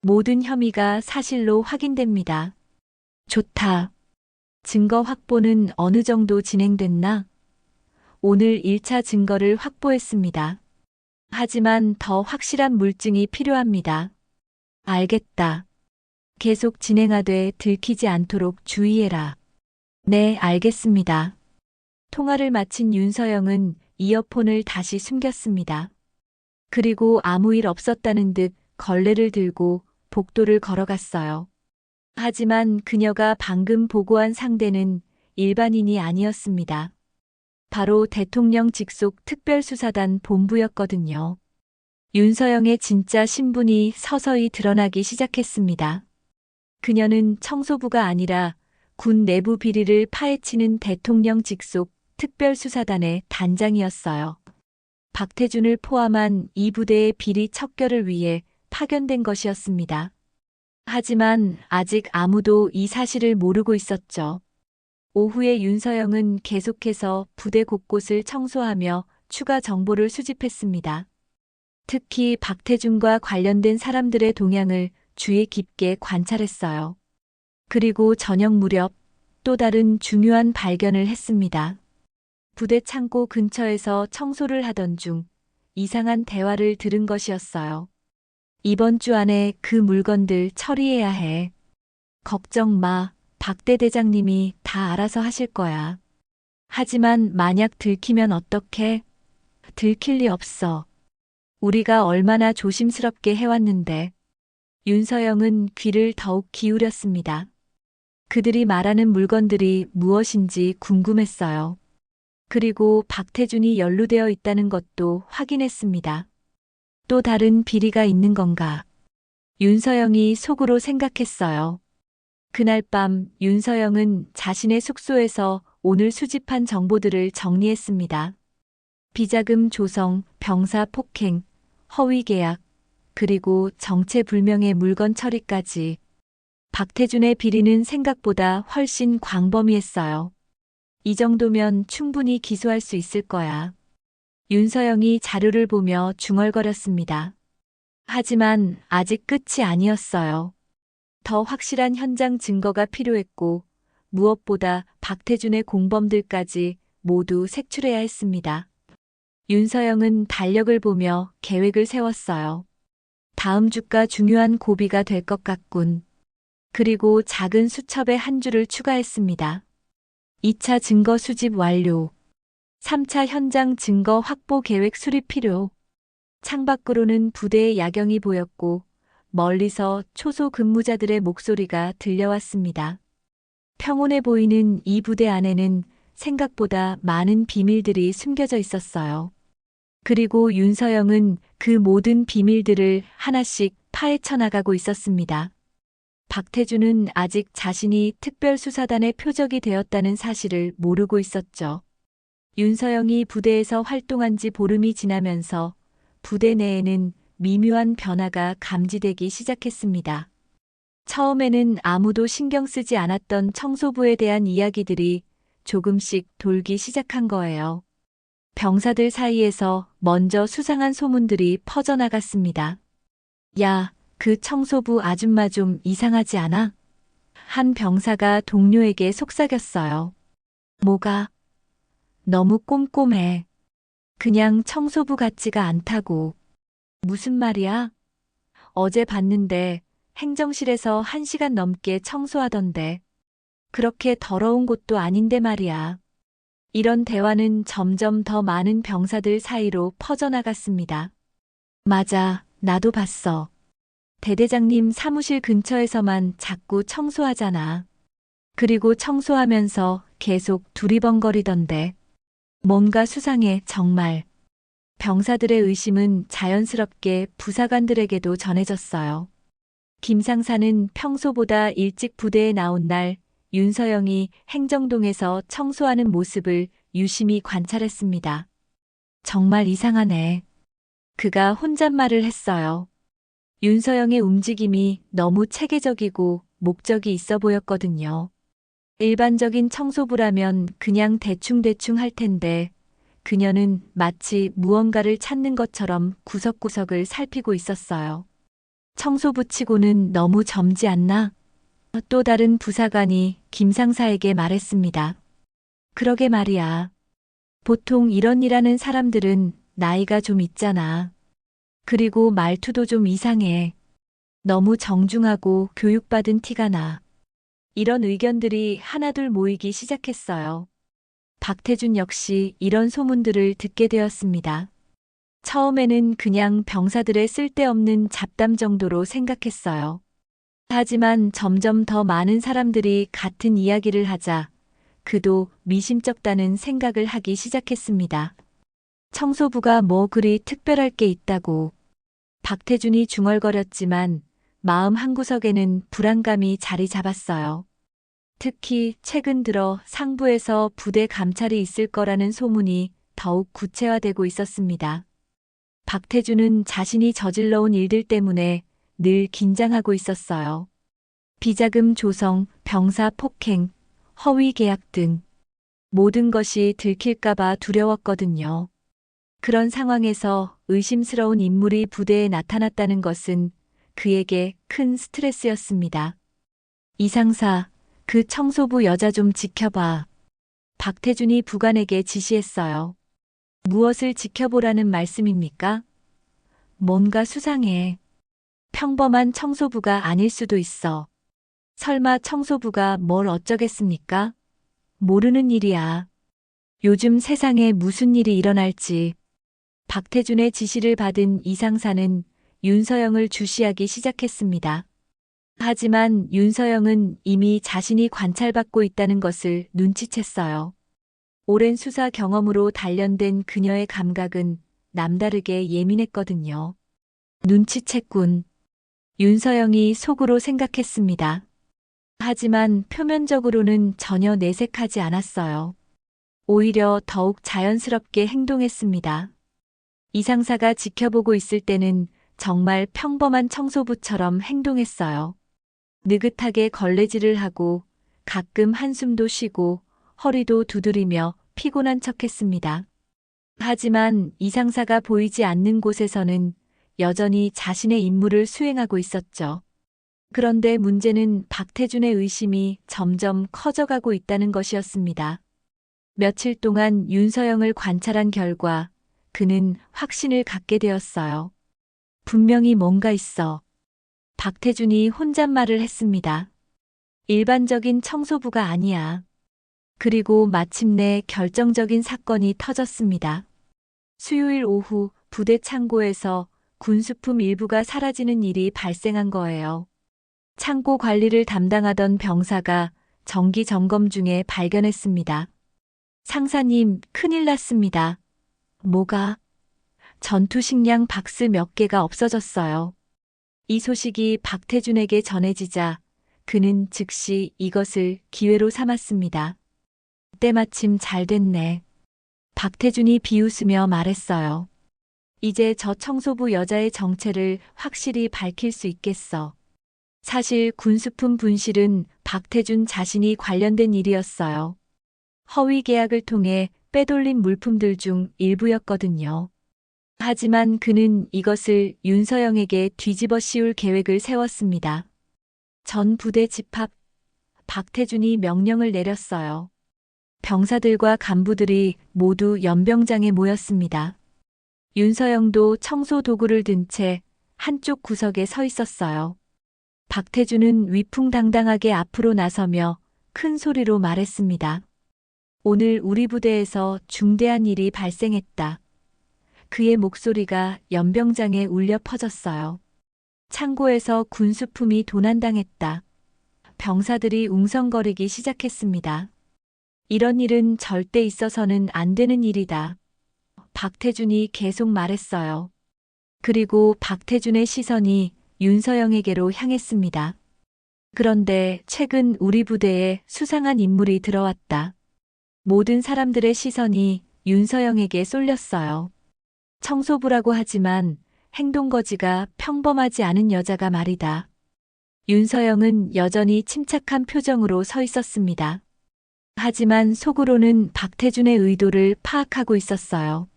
모든 혐의가 사실로 확인됩니다. 좋다. 증거 확보는 어느 정도 진행됐나? 오늘 1차 증거를 확보했습니다. 하지만 더 확실한 물증이 필요합니다. 알겠다. 계속 진행하되 들키지 않도록 주의해라. 네, 알겠습니다. 통화를 마친 윤서영은 이어폰을 다시 숨겼습니다. 그리고 아무 일 없었다는 듯 걸레를 들고 복도를 걸어갔어요. 하지만 그녀가 방금 보고한 상대는 일반인이 아니었습니다. 바로 대통령 직속 특별수사단 본부였거든요. 윤서영의 진짜 신분이 서서히 드러나기 시작했습니다. 그녀는 청소부가 아니라 군 내부 비리를 파헤치는 대통령 직속 특별수사단의 단장이었어요. 박태준을 포함한 이 부대의 비리 척결을 위해 파견된 것이었습니다. 하지만 아직 아무도 이 사실을 모르고 있었죠. 오후에 윤서영은 계속해서 부대 곳곳을 청소하며 추가 정보를 수집했습니다. 특히 박태준과 관련된 사람들의 동향을 주의 깊게 관찰했어요. 그리고 저녁 무렵 또 다른 중요한 발견을 했습니다. 부대 창고 근처에서 청소를 하던 중 이상한 대화를 들은 것이었어요. 이번 주 안에 그 물건들 처리해야 해. 걱정 마. 박대 대장님이 다 알아서 하실 거야. 하지만 만약 들키면 어떡해? 들킬 리 없어. 우리가 얼마나 조심스럽게 해왔는데. 윤서영은 귀를 더욱 기울였습니다. 그들이 말하는 물건들이 무엇인지 궁금했어요. 그리고 박태준이 연루되어 있다는 것도 확인했습니다. 또 다른 비리가 있는 건가? 윤서영이 속으로 생각했어요. 그날 밤 윤서영은 자신의 숙소에서 오늘 수집한 정보들을 정리했습니다. 비자금 조성, 병사 폭행, 허위 계약, 그리고 정체불명의 물건 처리까지. 박태준의 비리는 생각보다 훨씬 광범위했어요. 이 정도면 충분히 기소할 수 있을 거야. 윤서영이 자료를 보며 중얼거렸습니다. 하지만 아직 끝이 아니었어요. 더 확실한 현장 증거가 필요했고 무엇보다 박태준의 공범들까지 모두 색출해야 했습니다. 윤서영은 달력을 보며 계획을 세웠어요. 다음 주가 중요한 고비가 될 것 같군. 그리고 작은 수첩에 한 줄을 추가했습니다. 2차 증거 수집 완료. 3차 현장 증거 확보 계획 수립 필요. 창밖으로는 부대의 야경이 보였고 멀리서 초소 근무자들의 목소리가 들려왔습니다. 평온해 보이는 이 부대 안에는 생각보다 많은 비밀들이 숨겨져 있었어요. 그리고 윤서영은 그 모든 비밀들을 하나씩 파헤쳐 나가고 있었습니다. 박태준은 아직 자신이 특별수사단의 표적이 되었다는 사실을 모르고 있었죠. 윤서영이 부대에서 활동한 지 보름이 지나면서 부대 내에는 미묘한 변화가 감지되기 시작했습니다. 처음에는 아무도 신경 쓰지 않았던 청소부에 대한 이야기들이 조금씩 돌기 시작한 거예요. 병사들 사이에서 먼저 수상한 소문들이 퍼져나갔습니다. 야, 그 청소부 아줌마 좀 이상하지 않아? 한 병사가 동료에게 속삭였어요. 뭐가? 너무 꼼꼼해. 그냥 청소부 같지가 않다고. 무슨 말이야? 어제 봤는데 행정실에서 1시간 넘게 청소하던데. 그렇게 더러운 곳도 아닌데 말이야. 이런 대화는 점점 더 많은 병사들 사이로 퍼져나갔습니다. 맞아, 나도 봤어. 대대장님 사무실 근처에서만 자꾸 청소하잖아. 그리고 청소하면서 계속 두리번거리던데. 뭔가 수상해, 정말. 병사들의 의심은 자연스럽게 부사관들에게도 전해졌어요. 김 상사는 평소보다 일찍 부대에 나온 날 윤서영이 행정동에서 청소하는 모습을 유심히 관찰했습니다. 정말 이상하네. 그가 혼잣말을 했어요. 윤서영의 움직임이 너무 체계적이고 목적이 있어 보였거든요. 일반적인 청소부라면 그냥 대충대충 할 텐데 그녀는 마치 무언가를 찾는 것처럼 구석구석을 살피고 있었어요. 청소부치고는 너무 젊지 않나? 또 다른 부사관이 김 상사에게 말했습니다. 그러게 말이야. 보통 이런 일 하는 사람들은 나이가 좀 있잖아. 그리고 말투도 좀 이상해. 너무 정중하고 교육받은 티가 나. 이런 의견들이 하나둘 모이기 시작했어요. 박태준 역시 이런 소문들을 듣게 되었습니다. 처음에는 그냥 병사들의 쓸데없는 잡담 정도로 생각했어요. 하지만 점점 더 많은 사람들이 같은 이야기를 하자 그도 미심쩍다는 생각을 하기 시작했습니다. 청소부가 뭐 그리 특별할 게 있다고. 박태준이 중얼거렸지만 마음 한구석에는 불안감이 자리 잡았어요. 특히 최근 들어 상부에서 부대 감찰이 있을 거라는 소문이 더욱 구체화되고 있었습니다. 박태준은 자신이 저질러온 일들 때문에 늘 긴장하고 있었어요. 비자금 조성, 병사 폭행, 허위 계약 등 모든 것이 들킬까봐 두려웠거든요. 그런 상황에서 의심스러운 인물이 부대에 나타났다는 것은 그에게 큰 스트레스였습니다. 이상사, 그 청소부 여자 좀 지켜봐. 박태준이 부관에게 지시했어요. 무엇을 지켜보라는 말씀입니까? 뭔가 수상해. 평범한 청소부가 아닐 수도 있어. 설마 청소부가 뭘 어쩌겠습니까? 모르는 일이야. 요즘 세상에 무슨 일이 일어날지. 박태준의 지시를 받은 이상사는 윤서영을 주시하기 시작했습니다. 하지만 윤서영은 이미 자신이 관찰받고 있다는 것을 눈치챘어요. 오랜 수사 경험으로 단련된 그녀의 감각은 남다르게 예민했거든요. 눈치챘군. 윤서영이 속으로 생각했습니다. 하지만 표면적으로는 전혀 내색하지 않았어요. 오히려 더욱 자연스럽게 행동했습니다. 이상사가 지켜보고 있을 때는 정말 평범한 청소부처럼 행동했어요. 느긋하게 걸레질을 하고 가끔 한숨도 쉬고 허리도 두드리며 피곤한 척했습니다. 하지만 이상사가 보이지 않는 곳에서는 여전히 자신의 임무를 수행하고 있었죠. 그런데 문제는 박태준의 의심이 점점 커져가고 있다는 것이었습니다. 며칠 동안 윤서영을 관찰한 결과 그는 확신을 갖게 되었어요. 분명히 뭔가 있어. 박태준이 혼잣말을 했습니다. 일반적인 청소부가 아니야. 그리고 마침내 결정적인 사건이 터졌습니다. 수요일 오후 부대 창고에서 군수품 일부가 사라지는 일이 발생한 거예요. 창고 관리를 담당하던 병사가 정기 점검 중에 발견했습니다. 상사님, 큰일 났습니다. 뭐가? 전투 식량 박스 몇 개가 없어졌어요. 이 소식이 박태준에게 전해지자 그는 즉시 이것을 기회로 삼았습니다. 때마침 잘 됐네. 박태준이 비웃으며 말했어요. 이제 저 청소부 여자의 정체를 확실히 밝힐 수 있겠어. 사실 군수품 분실은 박태준 자신이 관련된 일이었어요. 허위 계약을 통해 빼돌린 물품들 중 일부였거든요. 하지만 그는 이것을 윤서영에게 뒤집어 씌울 계획을 세웠습니다. 전 부대 집합, 박태준이 명령을 내렸어요. 병사들과 간부들이 모두 연병장에 모였습니다. 윤서영도 청소 도구를 든 채 한쪽 구석에 서 있었어요. 박태준은 위풍당당하게 앞으로 나서며 큰 소리로 말했습니다. 오늘 우리 부대에서 중대한 일이 발생했다. 그의 목소리가 연병장에 울려 퍼졌어요. 창고에서 군수품이 도난당했다. 병사들이 웅성거리기 시작했습니다. 이런 일은 절대 있어서는 안 되는 일이다. 박태준이 계속 말했어요. 그리고 박태준의 시선이 윤서영에게로 향했습니다. 그런데 최근 우리 부대에 수상한 인물이 들어왔다. 모든 사람들의 시선이 윤서영에게 쏠렸어요. 청소부라고 하지만 행동거지가 평범하지 않은 여자가 말이다. 윤서영은 여전히 침착한 표정으로 서 있었습니다. 하지만 속으로는 박태준의 의도를 파악하고 있었어요.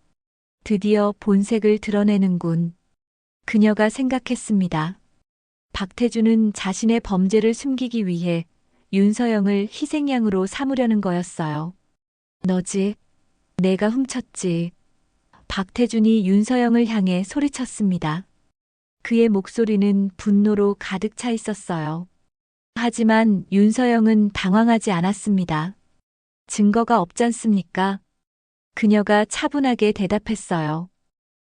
드디어 본색을 드러내는군. 그녀가 생각했습니다. 박태준은 자신의 범죄를 숨기기 위해 윤서영을 희생양으로 삼으려는 거였어요. 너지? 내가 훔쳤지. 박태준이 윤서영을 향해 소리쳤습니다. 그의 목소리는 분노로 가득 차 있었어요. 하지만 윤서영은 당황하지 않았습니다. 증거가 없잖습니까? 그녀가 차분하게 대답했어요.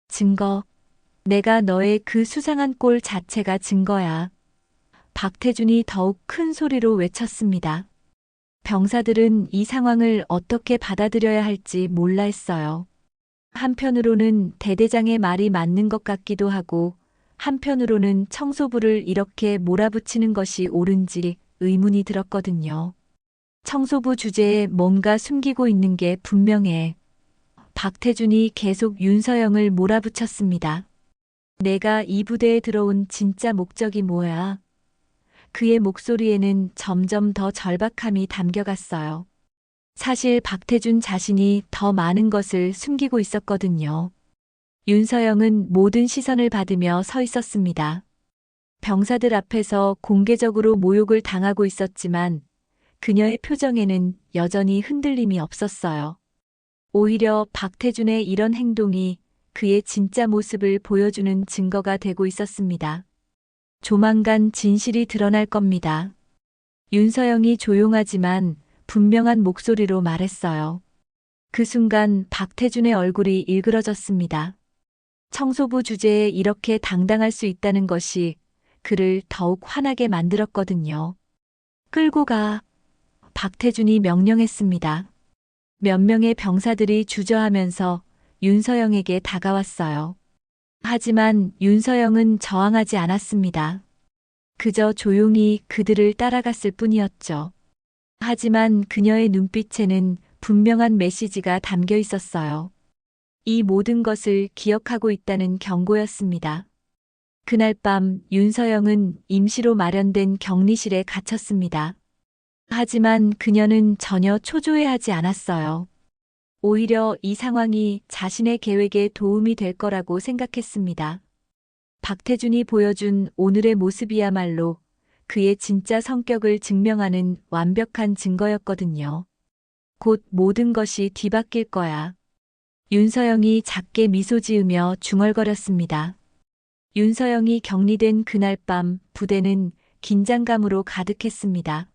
증거. 내가 너의 그 수상한 꼴 자체가 증거야. 박태준이 더욱 큰 소리로 외쳤습니다. 병사들은 이 상황을 어떻게 받아들여야 할지 몰라 했어요. 한편으로는 대대장의 말이 맞는 것 같기도 하고, 한편으로는 청소부를 이렇게 몰아붙이는 것이 옳은지 의문이 들었거든요. 청소부 주제에 뭔가 숨기고 있는 게 분명해. 박태준이 계속 윤서영을 몰아붙였습니다. 내가 이 부대에 들어온 진짜 목적이 뭐야? 그의 목소리에는 점점 더 절박함이 담겨갔어요. 사실 박태준 자신이 더 많은 것을 숨기고 있었거든요. 윤서영은 모든 시선을 받으며 서 있었습니다. 병사들 앞에서 공개적으로 모욕을 당하고 있었지만 그녀의 표정에는 여전히 흔들림이 없었어요. 오히려 박태준의 이런 행동이 그의 진짜 모습을 보여주는 증거가 되고 있었습니다. 조만간 진실이 드러날 겁니다. 윤서영이 조용하지만 분명한 목소리로 말했어요. 그 순간 박태준의 얼굴이 일그러졌습니다. 청소부 주제에 이렇게 당당할 수 있다는 것이 그를 더욱 화나게 만들었거든요. 끌고 가. 박태준이 명령했습니다. 몇 명의 병사들이 주저하면서 윤서영에게 다가왔어요. 하지만 윤서영은 저항하지 않았습니다. 그저 조용히 그들을 따라갔을 뿐이었죠. 하지만 그녀의 눈빛에는 분명한 메시지가 담겨 있었어요. 이 모든 것을 기억하고 있다는 경고였습니다. 그날 밤 윤서영은 임시로 마련된 격리실에 갇혔습니다. 하지만 그녀는 전혀 초조해하지 않았어요. 오히려 이 상황이 자신의 계획에 도움이 될 거라고 생각했습니다. 박태준이 보여준 오늘의 모습이야말로 그의 진짜 성격을 증명하는 완벽한 증거였거든요. 곧 모든 것이 뒤바뀔 거야. 윤서영이 작게 미소 지으며 중얼거렸습니다. 윤서영이 격리된 그날 밤 부대는 긴장감으로 가득했습니다.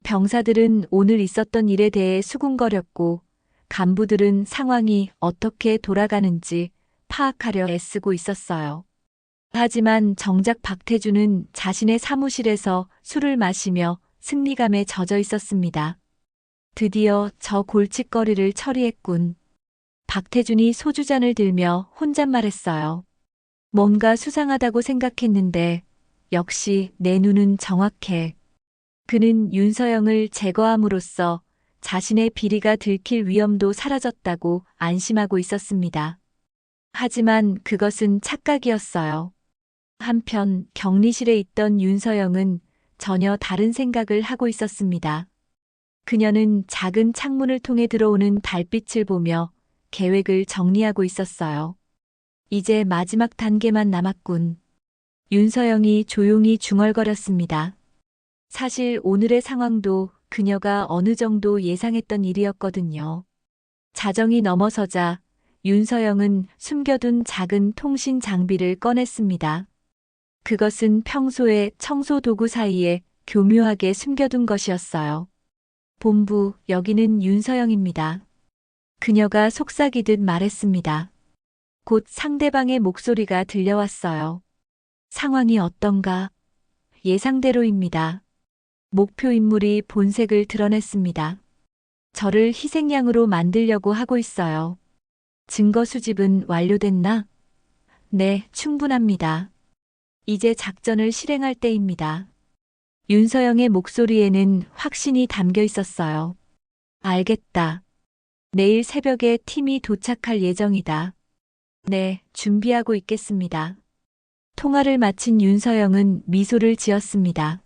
병사들은 오늘 있었던 일에 대해 수군거렸고 간부들은 상황이 어떻게 돌아가는지 파악하려 애쓰고 있었어요. 하지만 정작 박태준은 자신의 사무실에서 술을 마시며 승리감에 젖어 있었습니다. 드디어 저 골칫거리를 처리했군. 박태준이 소주잔을 들며 혼잣말했어요. 뭔가 수상하다고 생각했는데 역시 내 눈은 정확해. 그는 윤서영을 제거함으로써 자신의 비리가 들킬 위험도 사라졌다고 안심하고 있었습니다. 하지만 그것은 착각이었어요. 한편 격리실에 있던 윤서영은 전혀 다른 생각을 하고 있었습니다. 그녀는 작은 창문을 통해 들어오는 달빛을 보며 계획을 정리하고 있었어요. 이제 마지막 단계만 남았군. 윤서영이 조용히 중얼거렸습니다. 사실 오늘의 상황도 그녀가 어느 정도 예상했던 일이었거든요. 자정이 넘어서자 윤서영은 숨겨둔 작은 통신 장비를 꺼냈습니다. 그것은 평소에 청소 도구 사이에 교묘하게 숨겨둔 것이었어요. 본부, 여기는 윤서영입니다. 그녀가 속삭이듯 말했습니다. 곧 상대방의 목소리가 들려왔어요. 상황이 어떤가? 예상대로입니다. 목표 인물이 본색을 드러냈습니다. 저를 희생양으로 만들려고 하고 있어요. 증거 수집은 완료됐나? 네, 충분합니다. 이제 작전을 실행할 때입니다. 윤서영의 목소리에는 확신이 담겨 있었어요. 알겠다. 내일 새벽에 팀이 도착할 예정이다. 네, 준비하고 있겠습니다. 통화를 마친 윤서영은 미소를 지었습니다.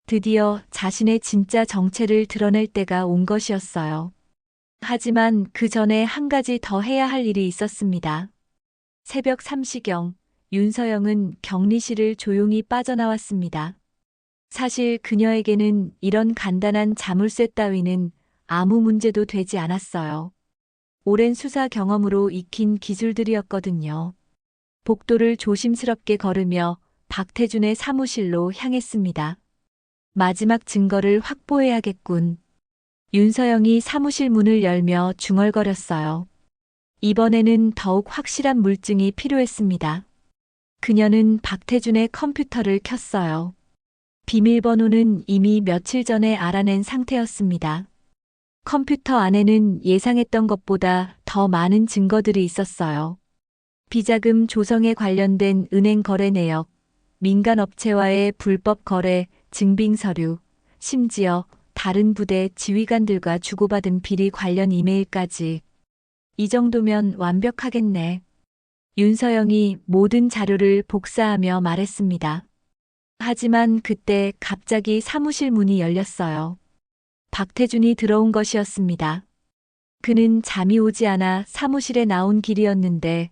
드디어 자신의 진짜 정체를 드러낼 때가 온 것이었어요. 하지만 그 전에 한 가지 더 해야 할 일이 있었습니다. 새벽 3시경, 윤서영은 격리실을 조용히 빠져나왔습니다. 사실 그녀에게는 이런 간단한 자물쇠 따위는 아무 문제도 되지 않았어요. 오랜 수사 경험으로 익힌 기술들이었거든요. 복도를 조심스럽게 걸으며 박태준의 사무실로 향했습니다. 마지막 증거를 확보해야겠군. 윤서영이 사무실 문을 열며 중얼거렸어요. 이번에는 더욱 확실한 물증이 필요했습니다. 그녀는 박태준의 컴퓨터를 켰어요. 비밀번호는 이미 며칠 전에 알아낸 상태였습니다. 컴퓨터 안에는 예상했던 것보다 더 많은 증거들이 있었어요. 비자금 조성에 관련된 은행 거래 내역, 민간 업체와의 불법 거래, 증빙 서류, 심지어 다른 부대 지휘관들과 주고받은 비리 관련 이메일까지. 이 정도면 완벽하겠네. 윤서영이 모든 자료를 복사하며 말했습니다. 하지만 그때 갑자기 사무실 문이 열렸어요. 박태준이 들어온 것이었습니다. 그는 잠이 오지 않아 사무실에 나온 길이었는데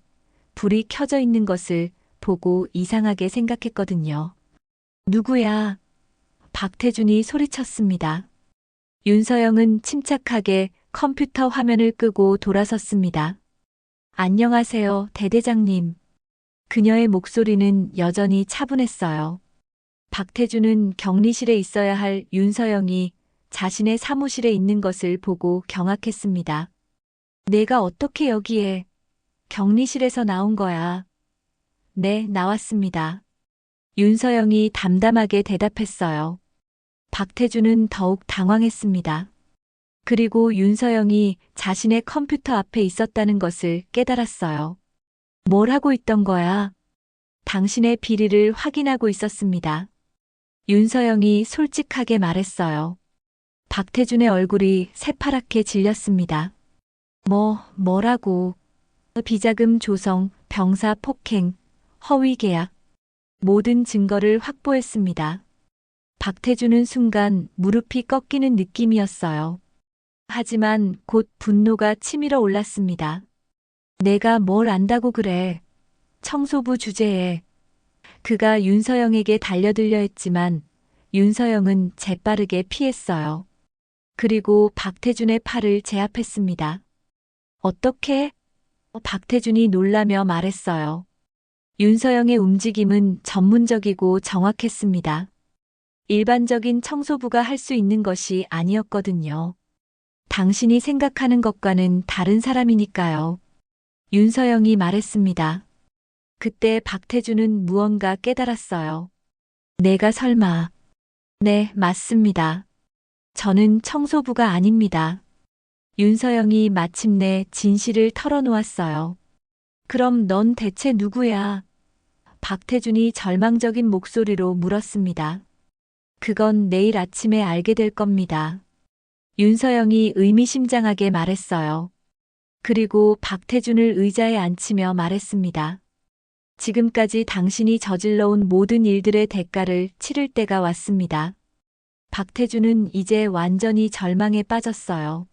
불이 켜져 있는 것을 보고 이상하게 생각했거든요. 누구야? 박태준이 소리쳤습니다. 윤서영은 침착하게 컴퓨터 화면을 끄고 돌아섰습니다. 안녕하세요, 대대장님. 그녀의 목소리는 여전히 차분했어요. 박태준은 격리실에 있어야 할 윤서영이 자신의 사무실에 있는 것을 보고 경악했습니다. 내가 어떻게 여기에 격리실에서 나온 거야? 네, 나왔습니다. 윤서영이 담담하게 대답했어요. 박태준은 더욱 당황했습니다. 그리고 윤서영이 자신의 컴퓨터 앞에 있었다는 것을 깨달았어요. 뭘 하고 있던 거야? 당신의 비리를 확인하고 있었습니다. 윤서영이 솔직하게 말했어요. 박태준의 얼굴이 새파랗게 질렸습니다. 뭐라고? 비자금 조성, 병사 폭행, 허위 계약. 모든 증거를 확보했습니다. 박태준은 순간 무릎이 꺾이는 느낌이었어요. 하지만 곧 분노가 치밀어 올랐습니다. 내가 뭘 안다고 그래. 청소부 주제에. 그가 윤서영에게 달려들려 했지만 윤서영은 재빠르게 피했어요. 그리고 박태준의 팔을 제압했습니다. 어떻게? 박태준이 놀라며 말했어요. 윤서영의 움직임은 전문적이고 정확했습니다. 일반적인 청소부가 할 수 있는 것이 아니었거든요. 당신이 생각하는 것과는 다른 사람이니까요. 윤서영이 말했습니다. 그때 박태준은 무언가 깨달았어요. 내가 설마. 네, 맞습니다. 저는 청소부가 아닙니다. 윤서영이 마침내 진실을 털어놓았어요. 그럼 넌 대체 누구야? 박태준이 절망적인 목소리로 물었습니다. 그건 내일 아침에 알게 될 겁니다. 윤서영이 의미심장하게 말했어요. 그리고 박태준을 의자에 앉히며 말했습니다. 지금까지 당신이 저질러온 모든 일들의 대가를 치를 때가 왔습니다. 박태준은 이제 완전히 절망에 빠졌어요.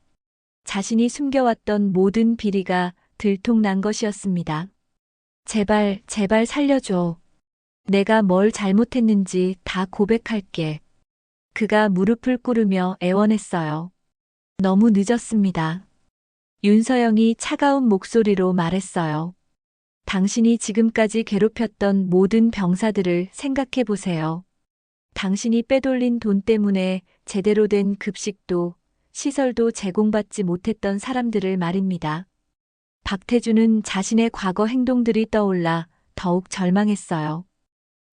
자신이 숨겨왔던 모든 비리가 들통난 것이었습니다. 제발 살려줘. 내가 뭘 잘못했는지 다 고백할게. 그가 무릎을 꿇으며 애원했어요. 너무 늦었습니다. 윤서영이 차가운 목소리로 말했어요. 당신이 지금까지 괴롭혔던 모든 병사들을 생각해 보세요. 당신이 빼돌린 돈 때문에 제대로 된 급식도 시설도 제공받지 못했던 사람들을 말입니다. 박태준은 자신의 과거 행동들이 떠올라 더욱 절망했어요.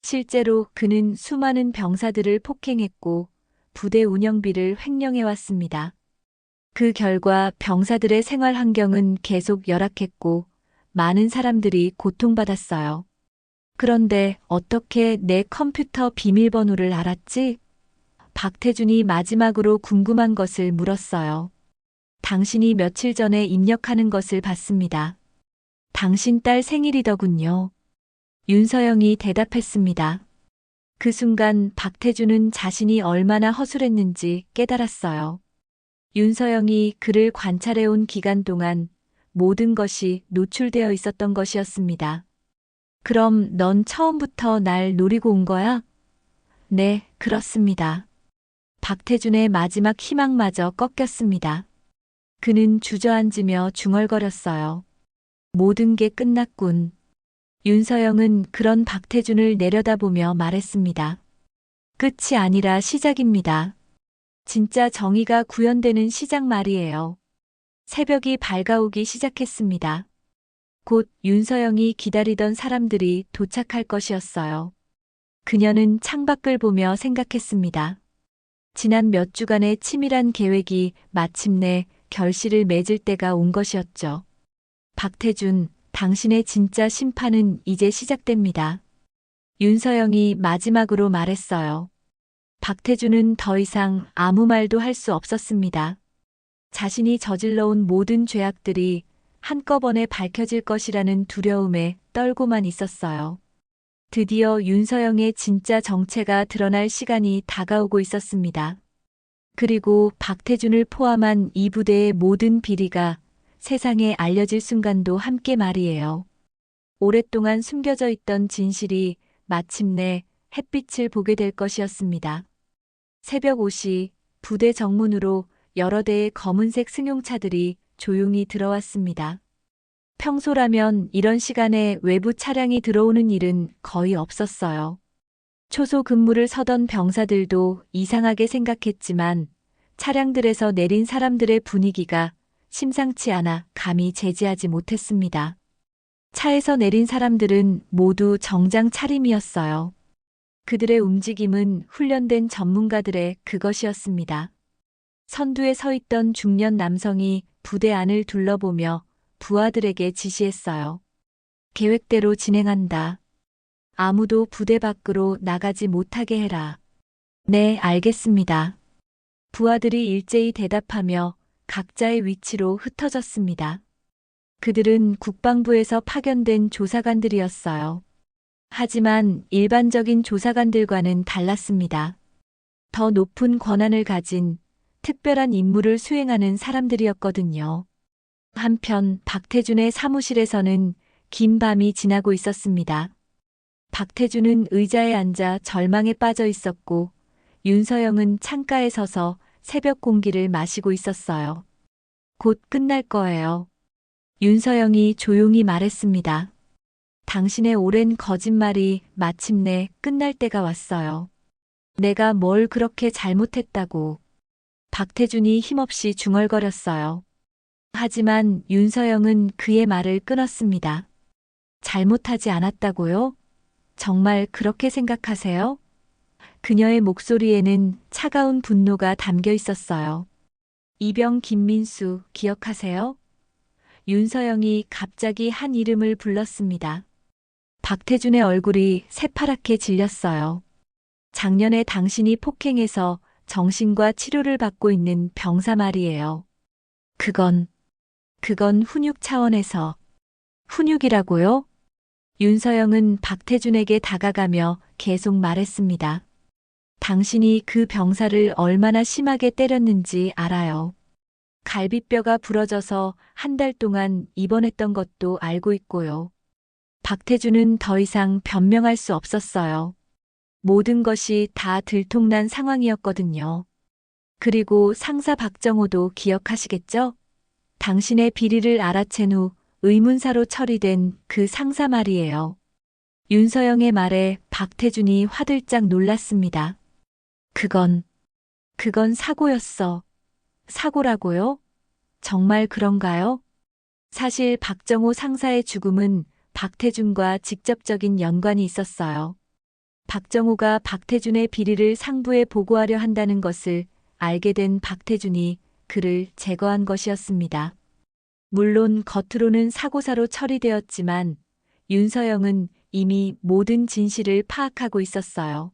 실제로 그는 수많은 병사들을 폭행했고 부대 운영비를 횡령해왔습니다. 그 결과 병사들의 생활 환경은 계속 열악했고 많은 사람들이 고통받았어요. 그런데 어떻게 내 컴퓨터 비밀번호를 알았지? 박태준이 마지막으로 궁금한 것을 물었어요. 당신이 며칠 전에 입력하는 것을 봤습니다. 당신 딸 생일이더군요. 윤서영이 대답했습니다. 그 순간 박태준은 자신이 얼마나 허술했는지 깨달았어요. 윤서영이 그를 관찰해온 기간 동안 모든 것이 노출되어 있었던 것이었습니다. 그럼 넌 처음부터 날 노리고 온 거야? 네, 그렇습니다. 박태준의 마지막 희망마저 꺾였습니다. 그는 주저앉으며 중얼거렸어요. 모든 게 끝났군. 윤서영은 그런 박태준을 내려다보며 말했습니다. 끝이 아니라 시작입니다. 진짜 정의가 구현되는 시작 말이에요. 새벽이 밝아오기 시작했습니다. 곧 윤서영이 기다리던 사람들이 도착할 것이었어요. 그녀는 창밖을 보며 생각했습니다. 지난 몇 주간의 치밀한 계획이 마침내 결실을 맺을 때가 온 것이었죠. 박태준, 당신의 진짜 심판은 이제 시작됩니다. 윤서영이 마지막으로 말했어요. 박태준은 더 이상 아무 말도 할 수 없었습니다. 자신이 저질러온 모든 죄악들이 한꺼번에 밝혀질 것이라는 두려움에 떨고만 있었어요. 드디어 윤서영의 진짜 정체가 드러날 시간이 다가오고 있었습니다. 그리고 박태준을 포함한 이 부대의 모든 비리가 세상에 알려질 순간도 함께 말이에요. 오랫동안 숨겨져 있던 진실이 마침내 햇빛을 보게 될 것이었습니다. 새벽 5시 부대 정문으로 여러 대의 검은색 승용차들이 조용히 들어왔습니다. 평소라면 이런 시간에 외부 차량이 들어오는 일은 거의 없었어요. 초소 근무를 서던 병사들도 이상하게 생각했지만 차량들에서 내린 사람들의 분위기가 심상치 않아 감히 제지하지 못했습니다. 차에서 내린 사람들은 모두 정장 차림이었어요. 그들의 움직임은 훈련된 전문가들의 그것이었습니다. 선두에 서 있던 중년 남성이 부대 안을 둘러보며 부하들에게 지시했어요. 계획대로 진행한다. 아무도 부대 밖으로 나가지 못하게 해라. 네, 알겠습니다. 부하들이 일제히 대답하며 각자의 위치로 흩어졌습니다. 그들은 국방부에서 파견된 조사관들이었어요. 하지만 일반적인 조사관들과는 달랐습니다. 더 높은 권한을 가진 특별한 임무를 수행하는 사람들이었거든요. 한편 박태준의 사무실에서는 긴 밤이 지나고 있었습니다. 박태준은 의자에 앉아 절망에 빠져 있었고 윤서영은 창가에 서서 새벽 공기를 마시고 있었어요. 곧 끝날 거예요. 윤서영이 조용히 말했습니다. 당신의 오랜 거짓말이 마침내 끝날 때가 왔어요. 내가 뭘 그렇게 잘못했다고. 박태준이 힘없이 중얼거렸어요. 하지만 윤서영은 그의 말을 끊었습니다. 잘못하지 않았다고요? 정말 그렇게 생각하세요? 그녀의 목소리에는 차가운 분노가 담겨 있었어요. 이병 김민수 기억하세요? 윤서영이 갑자기 한 이름을 불렀습니다. 박태준의 얼굴이 새파랗게 질렸어요. 작년에 당신이 폭행해서 정신과 치료를 받고 있는 병사 말이에요. 그건 훈육 차원에서. 훈육이라고요? 윤서영은 박태준에게 다가가며 계속 말했습니다. 당신이 그 병사를 얼마나 심하게 때렸는지 알아요. 갈비뼈가 부러져서 한 달 동안 입원했던 것도 알고 있고요. 박태준은 더 이상 변명할 수 없었어요. 모든 것이 다 들통난 상황이었거든요. 그리고 상사 박정호도 기억하시겠죠? 당신의 비리를 알아챈 후 의문사로 처리된 그 상사 말이에요. 윤서영의 말에 박태준이 화들짝 놀랐습니다. 그건 사고였어. 사고라고요? 정말 그런가요? 사실 박정호 상사의 죽음은 박태준과 직접적인 연관이 있었어요. 박정호가 박태준의 비리를 상부에 보고하려 한다는 것을 알게 된 박태준이 그를 제거한 것이었습니다. 물론 겉으로는 사고사로 처리되었지만 윤서영은 이미 모든 진실을 파악하고 있었어요.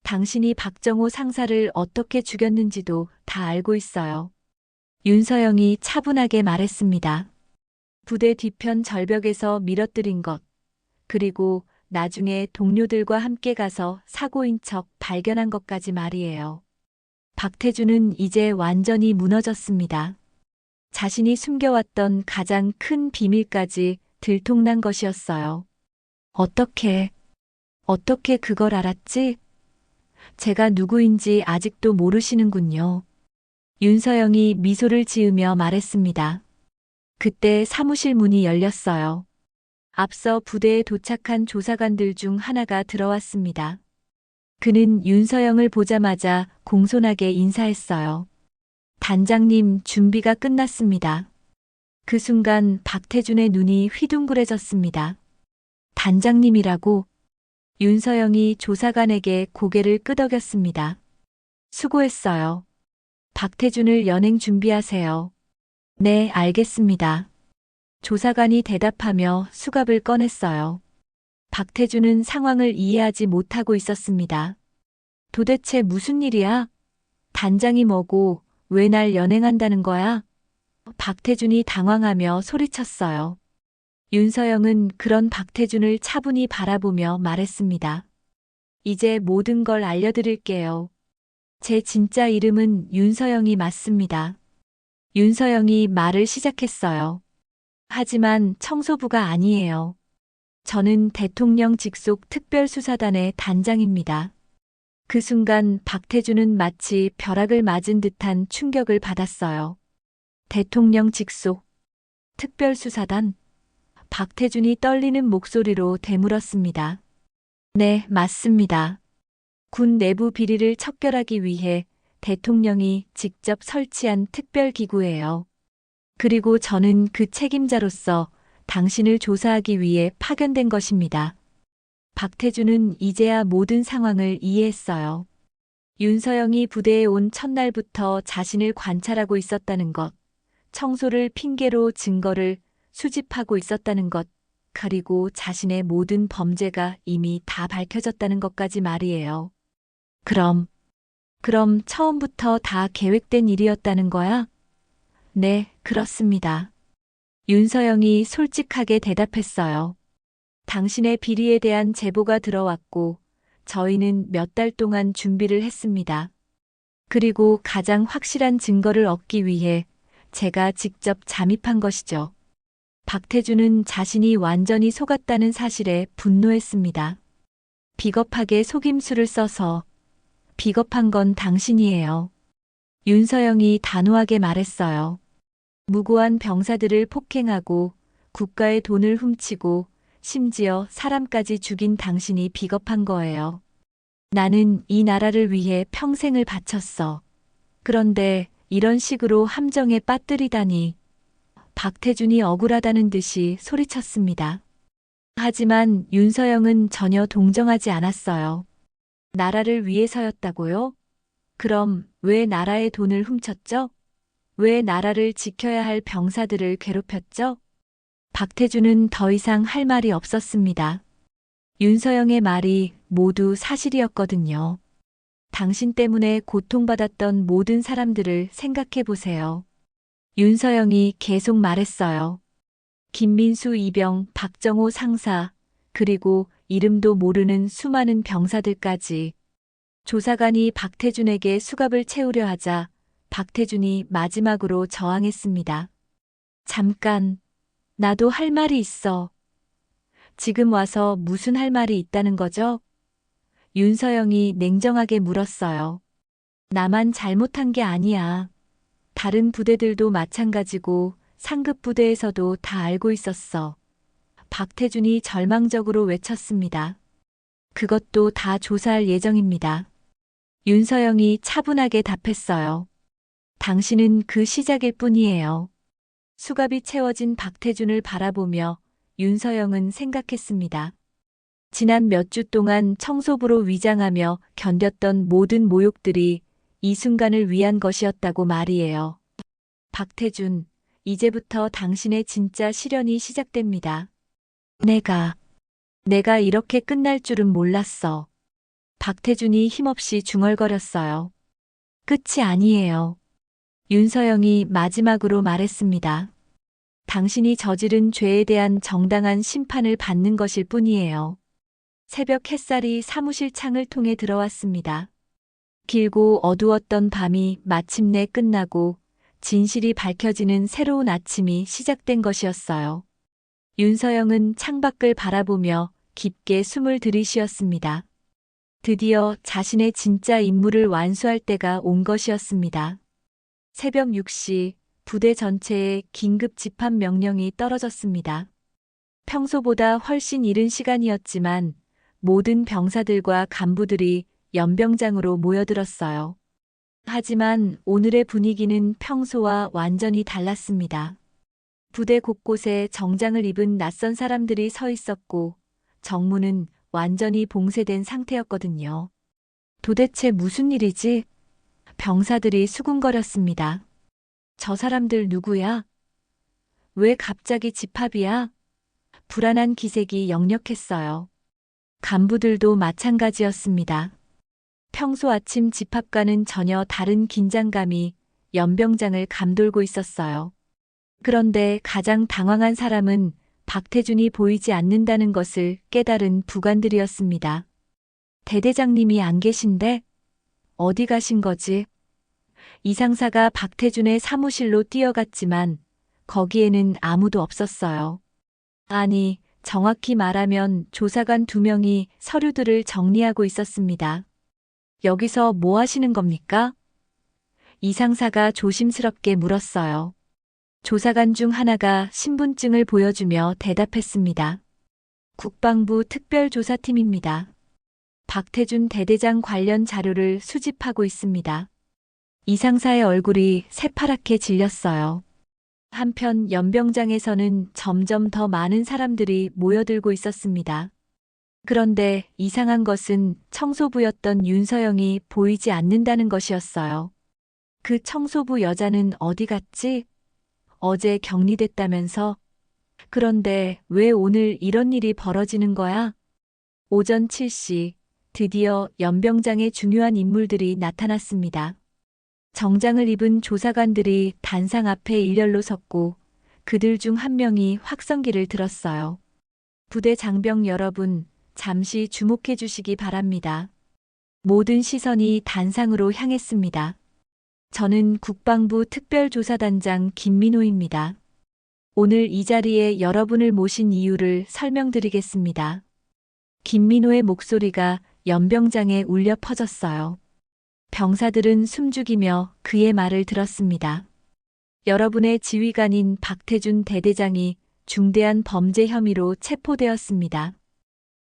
당신이 박정호 상사를 어떻게 죽였는지도 다 알고 있어요. 윤서영이 차분하게 말했습니다. 부대 뒤편 절벽에서 밀어뜨린 것, 그리고 나중에 동료들과 함께 가서 사고인 척 발견한 것까지 말이에요. 박태준은 이제 완전히 무너졌습니다. 자신이 숨겨왔던 가장 큰 비밀까지 들통난 것이었어요. 어떻게 그걸 알았지? 제가 누구인지 아직도 모르시는군요. 윤서영이 미소를 지으며 말했습니다. 그때 사무실 문이 열렸어요. 앞서 부대에 도착한 조사관들 중 하나가 들어왔습니다. 그는 윤서영을 보자마자 공손하게 인사했어요. 단장님, 준비가 끝났습니다. 그 순간 박태준의 눈이 휘둥그레졌습니다. 단장님이라고? 윤서영이 조사관에게 고개를 끄덕였습니다. 수고했어요. 박태준을 연행 준비하세요. 네, 알겠습니다. 조사관이 대답하며 수갑을 꺼냈어요. 박태준은 상황을 이해하지 못하고 있었습니다. 도대체 무슨 일이야? 단장이 뭐고 왜 날 연행한다는 거야? 박태준이 당황하며 소리쳤어요. 윤서영은 그런 박태준을 차분히 바라보며 말했습니다. 이제 모든 걸 알려드릴게요. 제 진짜 이름은 윤서영이 맞습니다. 윤서영이 말을 시작했어요. 하지만 청소부가 아니에요. 저는 대통령 직속 특별수사단의 단장입니다. 그 순간 박태준은 마치 벼락을 맞은 듯한 충격을 받았어요. 대통령 직속 특별수사단? 박태준이 떨리는 목소리로 되물었습니다. 네, 맞습니다. 군 내부 비리를 척결하기 위해 대통령이 직접 설치한 특별기구예요. 그리고 저는 그 책임자로서 당신을 조사하기 위해 파견된 것입니다. 박태준은 이제야 모든 상황을 이해했어요. 윤서영이 부대에 온 첫날부터 자신을 관찰하고 있었다는 것, 청소를 핑계로 증거를 수집하고 있었다는 것, 그리고 자신의 모든 범죄가 이미 다 밝혀졌다는 것까지 말이에요. 그럼 처음부터 다 계획된 일이었다는 거야? 네, 그렇습니다. 윤서영이 솔직하게 대답했어요. 당신의 비리에 대한 제보가 들어왔고, 저희는 몇 달 동안 준비를 했습니다. 그리고 가장 확실한 증거를 얻기 위해 제가 직접 잠입한 것이죠. 박태준은 자신이 완전히 속았다는 사실에 분노했습니다. 비겁하게 속임수를 써서 비겁한 건 당신이에요. 윤서영이 단호하게 말했어요. 무고한 병사들을 폭행하고 국가의 돈을 훔치고 심지어 사람까지 죽인 당신이 비겁한 거예요. 나는 이 나라를 위해 평생을 바쳤어. 그런데 이런 식으로 함정에 빠뜨리다니. 박태준이 억울하다는 듯이 소리쳤습니다. 하지만 윤서영은 전혀 동정하지 않았어요. 나라를 위해서였다고요? 그럼 왜 나라의 돈을 훔쳤죠? 왜 나라를 지켜야 할 병사들을 괴롭혔죠? 박태준은 더 이상 할 말이 없었습니다. 윤서영의 말이 모두 사실이었거든요. 당신 때문에 고통받았던 모든 사람들을 생각해 보세요. 윤서영이 계속 말했어요. 김민수 이병, 박정호 상사, 그리고 이름도 모르는 수많은 병사들까지. 조사관이 박태준에게 수갑을 채우려 하자 박태준이 마지막으로 저항했습니다. 잠깐, 나도 할 말이 있어. 지금 와서 무슨 할 말이 있다는 거죠? 윤서영이 냉정하게 물었어요. 나만 잘못한 게 아니야. 다른 부대들도 마찬가지고 상급 부대에서도 다 알고 있었어. 박태준이 절망적으로 외쳤습니다. 그것도 다 조사할 예정입니다. 윤서영이 차분하게 답했어요. 당신은 그 시작일 뿐이에요. 수갑이 채워진 박태준을 바라보며 윤서영은 생각했습니다. 지난 몇 주 동안 청소부로 위장하며 견뎠던 모든 모욕들이 이 순간을 위한 것이었다고 말이에요. 박태준, 이제부터 당신의 진짜 시련이 시작됩니다. 내가 이렇게 끝날 줄은 몰랐어. 박태준이 힘없이 중얼거렸어요. 끝이 아니에요. 윤서영이 마지막으로 말했습니다. 당신이 저지른 죄에 대한 정당한 심판을 받는 것일 뿐이에요. 새벽 햇살이 사무실 창을 통해 들어왔습니다. 길고 어두웠던 밤이 마침내 끝나고 진실이 밝혀지는 새로운 아침이 시작된 것이었어요. 윤서영은 창밖을 바라보며 깊게 숨을 들이쉬었습니다. 드디어 자신의 진짜 임무를 완수할 때가 온 것이었습니다. 새벽 6시 부대 전체에 긴급 집합 명령이 떨어졌습니다. 평소보다 훨씬 이른 시간이었지만 모든 병사들과 간부들이 연병장으로 모여들었어요. 하지만 오늘의 분위기는 평소와 완전히 달랐습니다. 부대 곳곳에 정장을 입은 낯선 사람들이 서 있었고 정문은 완전히 봉쇄된 상태였거든요. 도대체 무슨 일이지? 병사들이 수군거렸습니다. 저 사람들 누구야? 왜 갑자기 집합이야? 불안한 기색이 역력했어요. 간부들도 마찬가지였습니다. 평소 아침 집합과는 전혀 다른 긴장감이 연병장을 감돌고 있었어요. 그런데 가장 당황한 사람은 박태준이 보이지 않는다는 것을 깨달은 부관들이었습니다. 대대장님이 안 계신데? 어디 가신 거지? 이상사가 박태준의 사무실로 뛰어갔지만 거기에는 아무도 없었어요. 아니, 정확히 말하면 조사관 2명이 서류들을 정리하고 있었습니다. 여기서 뭐 하시는 겁니까? 이상사가 조심스럽게 물었어요. 조사관 중 하나가 신분증을 보여주며 대답했습니다. 국방부 특별조사팀입니다. 박태준 대대장 관련 자료를 수집하고 있습니다. 이상사의 얼굴이 새파랗게 질렸어요. 한편 연병장에서는 점점 더 많은 사람들이 모여들고 있었습니다. 그런데 이상한 것은 청소부였던 윤서영이 보이지 않는다는 것이었어요. 그 청소부 여자는 어디 갔지? 어제 격리됐다면서? 그런데 왜 오늘 이런 일이 벌어지는 거야? 오전 7시, 드디어 연병장의 중요한 인물들이 나타났습니다. 정장을 입은 조사관들이 단상 앞에 일렬로 섰고 그들 중 한 명이 확성기를 들었어요. 부대 장병 여러분, 잠시 주목해 주시기 바랍니다. 모든 시선이 단상으로 향했습니다. 저는 국방부 특별조사단장 김민호입니다. 오늘 이 자리에 여러분을 모신 이유를 설명드리겠습니다. 김민호의 목소리가 연병장에 울려 퍼졌어요. 병사들은 숨죽이며 그의 말을 들었습니다. 여러분의 지휘관인 박태준 대대장이 중대한 범죄 혐의로 체포되었습니다.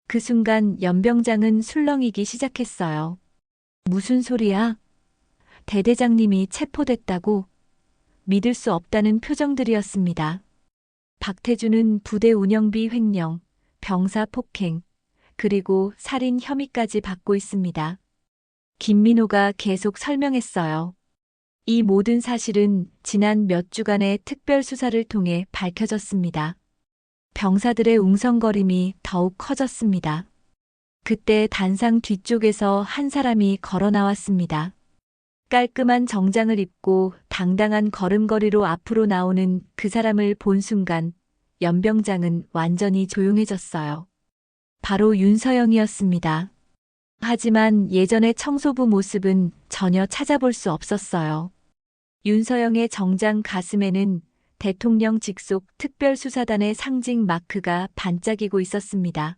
그 순간 연병장은 술렁이기 시작했어요. 무슨 소리야? 대대장님이 체포됐다고? 믿을 수 없다는 표정들이었습니다. 박태준은 부대 운영비 횡령, 병사 폭행, 그리고 살인 혐의까지 받고 있습니다. 김민호가 계속 설명했어요. 이 모든 사실은 지난 몇 주간의 특별수사를 통해 밝혀졌습니다. 병사들의 웅성거림이 더욱 커졌습니다. 그때 단상 뒤쪽에서 한 사람이 걸어 나왔습니다. 깔끔한 정장을 입고 당당한 걸음걸이로 앞으로 나오는 그 사람을 본 순간 연병장은 완전히 조용해졌어요. 바로 윤서영이었습니다. 하지만 예전의 청소부 모습은 전혀 찾아볼 수 없었어요. 윤서영의 정장 가슴에는 대통령 직속 특별수사단의 상징 마크가 반짝이고 있었습니다.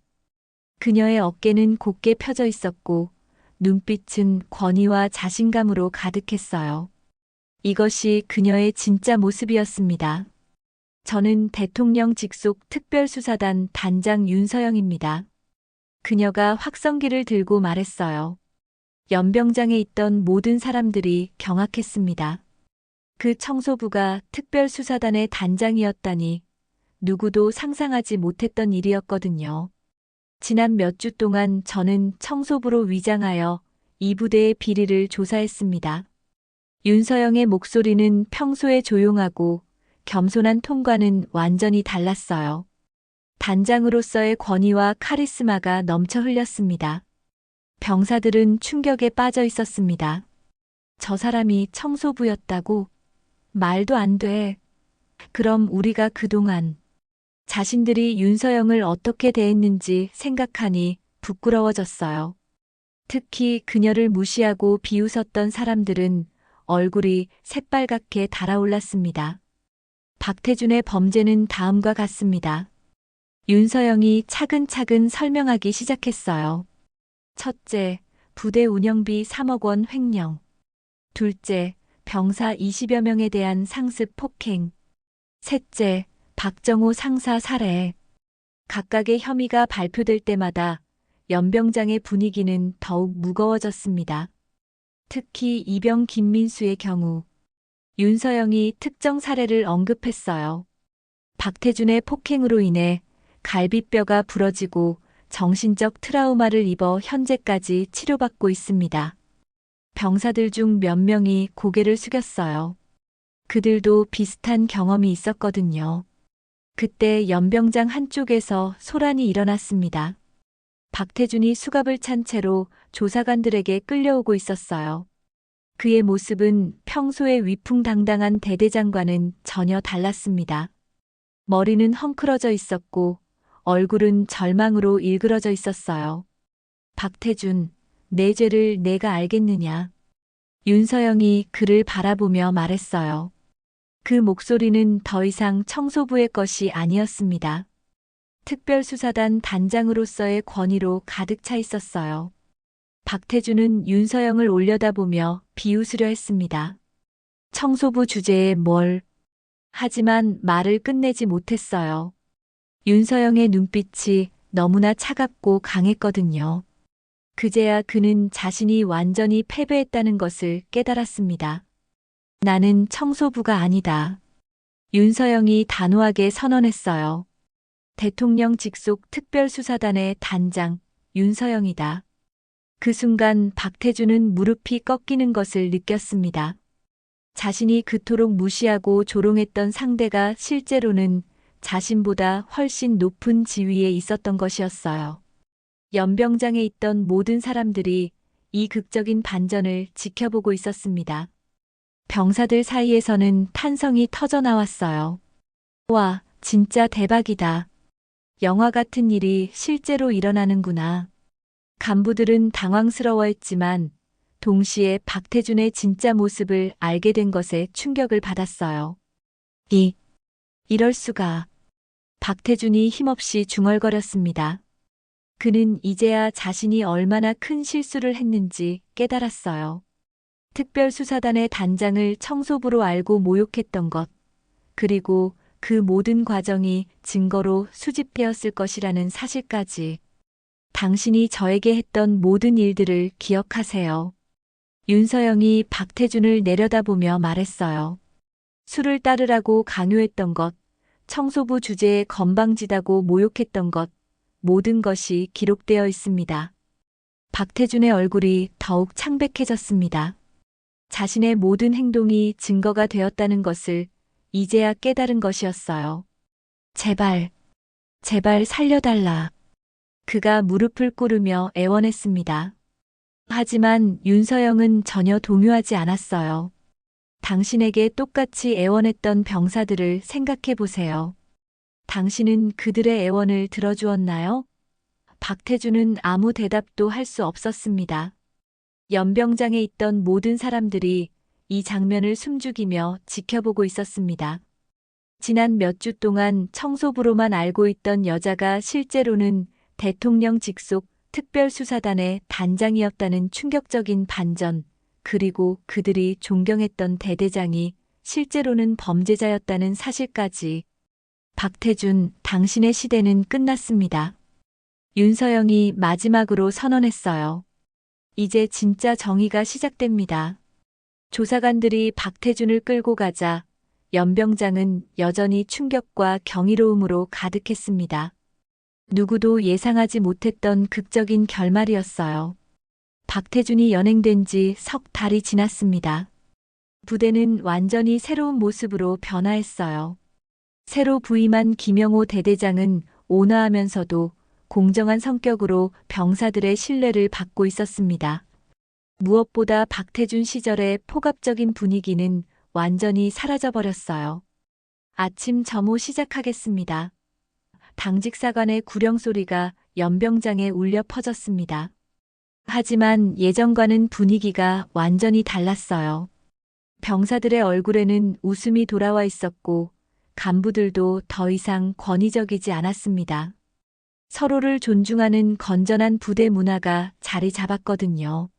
그녀의 어깨는 곧게 펴져 있었고 눈빛은 권위와 자신감으로 가득했어요. 이것이 그녀의 진짜 모습이었습니다. 저는 대통령 직속 특별수사단 단장 윤서영입니다. 그녀가 확성기를 들고 말했어요. 연병장에 있던 모든 사람들이 경악했습니다. 그 청소부가 특별수사단의 단장이었다니 누구도 상상하지 못했던 일이었거든요. 지난 몇 주 동안 저는 청소부로 위장하여 이 부대의 비리를 조사했습니다. 윤서영의 목소리는 평소에 조용하고 겸손한 톤과는 완전히 달랐어요. 단장으로서의 권위와 카리스마가 넘쳐 흘렸습니다. 병사들은 충격에 빠져 있었습니다. 저 사람이 청소부였다고? 말도 안 돼. 그럼 우리가 그동안 자신들이 윤서영을 어떻게 대했는지 생각하니 부끄러워졌어요. 특히 그녀를 무시하고 비웃었던 사람들은 얼굴이 새빨갛게 달아올랐습니다. 박태준의 범죄는 다음과 같습니다. 윤서영이 차근차근 설명하기 시작했어요. 첫째, 부대 운영비 3억 원 횡령. 둘째, 병사 20여 명에 대한 상습 폭행. 셋째, 박정호 상사 살해. 각각의 혐의가 발표될 때마다 연병장의 분위기는 더욱 무거워졌습니다. 특히 이병 김민수의 경우 윤서영이 특정 사례를 언급했어요. 박태준의 폭행으로 인해 갈비뼈가 부러지고 정신적 트라우마를 입어 현재까지 치료받고 있습니다. 병사들 중 몇 명이 고개를 숙였어요. 그들도 비슷한 경험이 있었거든요. 그때 연병장 한쪽에서 소란이 일어났습니다. 박태준이 수갑을 찬 채로 조사관들에게 끌려오고 있었어요. 그의 모습은 평소의 위풍당당한 대대장과는 전혀 달랐습니다. 머리는 헝클어져 있었고 얼굴은 절망으로 일그러져 있었어요. 박태준, 내 죄를 내가 알겠느냐. 윤서영이 그를 바라보며 말했어요. 그 목소리는 더 이상 청소부의 것이 아니었습니다. 특별수사단 단장으로서의 권위로 가득 차 있었어요. 박태준은 윤서영을 올려다보며 비웃으려 했습니다. 청소부 주제에 뭘. 하지만 말을 끝내지 못했어요. 윤서영의 눈빛이 너무나 차갑고 강했거든요. 그제야 그는 자신이 완전히 패배했다는 것을 깨달았습니다. 나는 청소부가 아니다. 윤서영이 단호하게 선언했어요. 대통령 직속 특별수사단의 단장, 윤서영이다. 그 순간 박태준은 무릎이 꺾이는 것을 느꼈습니다. 자신이 그토록 무시하고 조롱했던 상대가 실제로는 자신보다 훨씬 높은 지위에 있었던 것이었어요. 연병장에 있던 모든 사람들이 이 극적인 반전을 지켜보고 있었습니다. 병사들 사이에서는 탄성이 터져 나왔어요. 와, 진짜 대박이다. 영화 같은 일이 실제로 일어나는구나. 간부들은 당황스러워했지만 동시에 박태준의 진짜 모습을 알게 된 것에 충격을 받았어요. 이럴 수가. 박태준이 힘없이 중얼거렸습니다. 그는 이제야 자신이 얼마나 큰 실수를 했는지 깨달았어요. 특별수사단의 단장을 청소부로 알고 모욕했던 것, 그리고 그 모든 과정이 증거로 수집되었을 것이라는 사실까지. 당신이 저에게 했던 모든 일들을 기억하세요. 윤서영이 박태준을 내려다보며 말했어요. 술을 따르라고 강요했던 것, 청소부 주제에 건방지다고 모욕했던 것, 모든 것이 기록되어 있습니다. 박태준의 얼굴이 더욱 창백해졌습니다. 자신의 모든 행동이 증거가 되었다는 것을 이제야 깨달은 것이었어요. 제발, 제발 살려달라. 그가 무릎을 꿇으며 애원했습니다. 하지만 윤서영은 전혀 동요하지 않았어요. 당신에게 똑같이 애원했던 병사들을 생각해 보세요. 당신은 그들의 애원을 들어주었나요? 박태준은 아무 대답도 할 수 없었습니다. 연병장에 있던 모든 사람들이 이 장면을 숨죽이며 지켜보고 있었습니다. 지난 몇 주 동안 청소부로만 알고 있던 여자가 실제로는 대통령 직속 특별수사단의 단장이었다는 충격적인 반전, 그리고 그들이 존경했던 대대장이 실제로는 범죄자였다는 사실까지. 박태준, 당신의 시대는 끝났습니다. 윤서영이 마지막으로 선언했어요. 이제 진짜 정의가 시작됩니다. 조사관들이 박태준을 끌고 가자 연병장은 여전히 충격과 경이로움으로 가득했습니다. 누구도 예상하지 못했던 극적인 결말이었어요. 박태준이 연행된 지 석 달이 지났습니다. 부대는 완전히 새로운 모습으로 변화했어요. 새로 부임한 김영호 대대장은 온화하면서도 공정한 성격으로 병사들의 신뢰를 받고 있었습니다. 무엇보다 박태준 시절의 폭압적인 분위기는 완전히 사라져버렸어요. 아침 점호 시작하겠습니다. 당직 사관의 구령 소리가 연병장에 울려 퍼졌습니다. 하지만 예전과는 분위기가 완전히 달랐어요. 병사들의 얼굴에는 웃음이 돌아와 있었고 간부들도 더 이상 권위적이지 않았습니다. 서로를 존중하는 건전한 부대 문화가 자리 잡았거든요.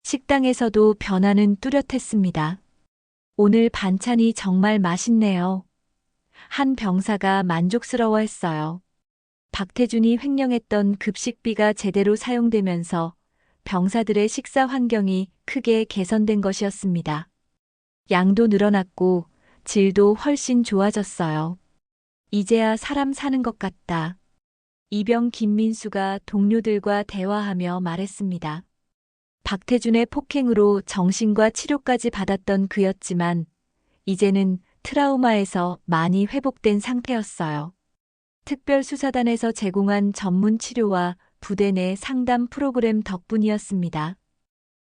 식당에서도 변화는 뚜렷했습니다. 오늘 반찬이 정말 맛있네요. 한 병사가 만족스러워했어요. 박태준이 횡령했던 급식비가 제대로 사용되면서 병사들의 식사 환경이 크게 개선된 것이었습니다. 양도 늘어났고 질도 훨씬 좋아졌어요. 이제야 사람 사는 것 같다. 이병 김민수가 동료들과 대화하며 말했습니다. 박태준의 폭행으로 정신과 치료까지 받았던 그였지만 이제는 트라우마에서 많이 회복된 상태였어요. 특별수사단에서 제공한 전문 치료와 부대 내 상담 프로그램 덕분이었습니다.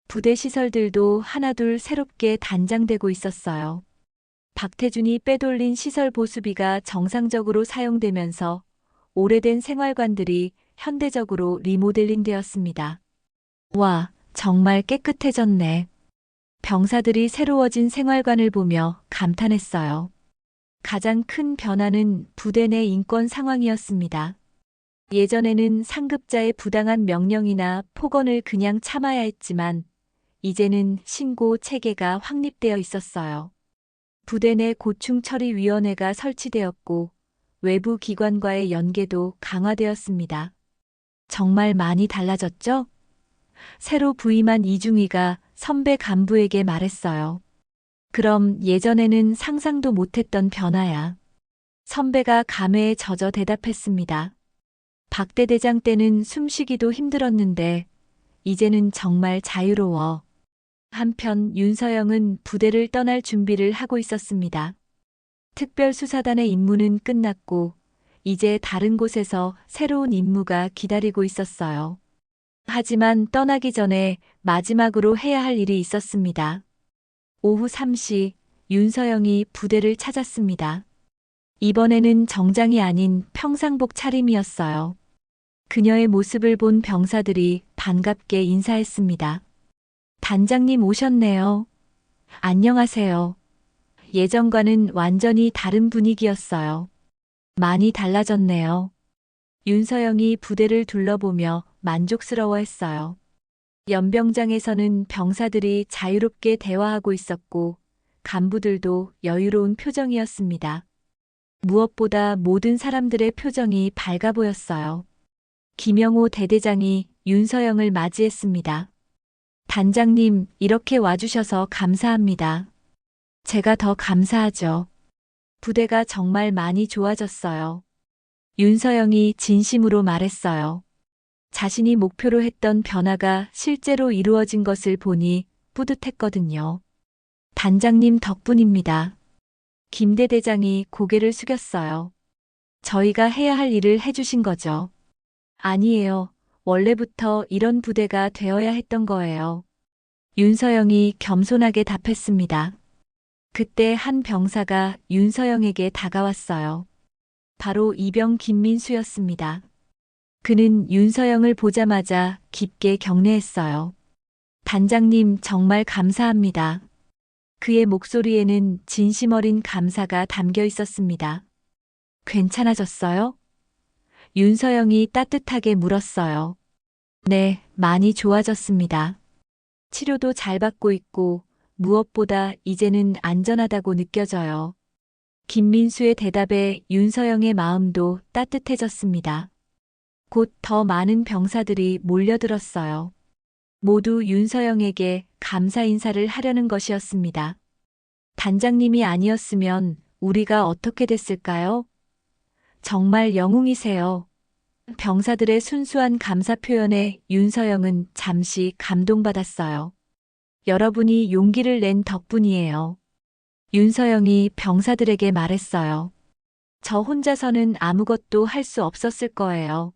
부대 시설들도 하나둘 새롭게 단장되고 있었어요. 박태준이 빼돌린 시설 보수비가 정상적으로 사용되면서 오래된 생활관들이 현대적으로 리모델링 되었습니다. 와, 정말 깨끗해졌네. 병사들이 새로워진 생활관을 보며 감탄했어요. 가장 큰 변화는 부대 내 인권 상황이었습니다. 예전에는 상급자의 부당한 명령이나 폭언을 그냥 참아야 했지만 이제는 신고 체계가 확립되어 있었어요. 부대 내 고충 처리 위원회가 설치되었고 외부 기관과의 연계도 강화되었습니다. 정말 많이 달라졌죠? 새로 부임한 이중희가 선배 간부에게 말했어요. 그럼 예전에는 상상도 못했던 변화야. 선배가 감회에 젖어 대답했습니다. 박대 대장 때는 숨쉬기도 힘들었는데 이제는 정말 자유로워. 한편 윤서영은 부대를 떠날 준비를 하고 있었습니다. 특별수사단의 임무는 끝났고 이제 다른 곳에서 새로운 임무가 기다리고 있었어요. 하지만 떠나기 전에 마지막으로 해야 할 일이 있었습니다. 오후 3시 윤서영이 부대를 찾았습니다. 이번에는 정장이 아닌 평상복 차림이었어요. 그녀의 모습을 본 병사들이 반갑게 인사했습니다. 단장님 오셨네요. 안녕하세요. 예전과는 완전히 다른 분위기였어요. 많이 달라졌네요. 윤서영이 부대를 둘러보며 만족스러워했어요. 연병장에서는 병사들이 자유롭게 대화하고 있었고 간부들도 여유로운 표정이었습니다. 무엇보다 모든 사람들의 표정이 밝아 보였어요. 김영호 대대장이 윤서영을 맞이했습니다. 단장님, 이렇게 와주셔서 감사합니다. 제가 더 감사하죠. 부대가 정말 많이 좋아졌어요. 윤서영이 진심으로 말했어요. 자신이 목표로 했던 변화가 실제로 이루어진 것을 보니 뿌듯했거든요. 단장님 덕분입니다. 김 대대장이 고개를 숙였어요. 저희가 해야 할 일을 해주신 거죠. 아니에요. 원래부터 이런 부대가 되어야 했던 거예요. 윤서영이 겸손하게 답했습니다. 그때 한 병사가 윤서영에게 다가왔어요. 바로 이병 김민수였습니다. 그는 윤서영을 보자마자 깊게 경례했어요. 단장님 정말 감사합니다. 그의 목소리에는 진심 어린 감사가 담겨 있었습니다. 괜찮아졌어요? 윤서영이 따뜻하게 물었어요. 네, 많이 좋아졌습니다. 치료도 잘 받고 있고 무엇보다 이제는 안전하다고 느껴져요. 김민수의 대답에 윤서영의 마음도 따뜻해졌습니다. 곧 더 많은 병사들이 몰려들었어요. 모두 윤서영에게 감사 인사를 하려는 것이었습니다. 단장님이 아니었으면 우리가 어떻게 됐을까요? 정말 영웅이세요. 병사들의 순수한 감사 표현에 윤서영은 잠시 감동받았어요. 여러분이 용기를 낸 덕분이에요. 윤서영이 병사들에게 말했어요. 저 혼자서는 아무것도 할 수 없었을 거예요.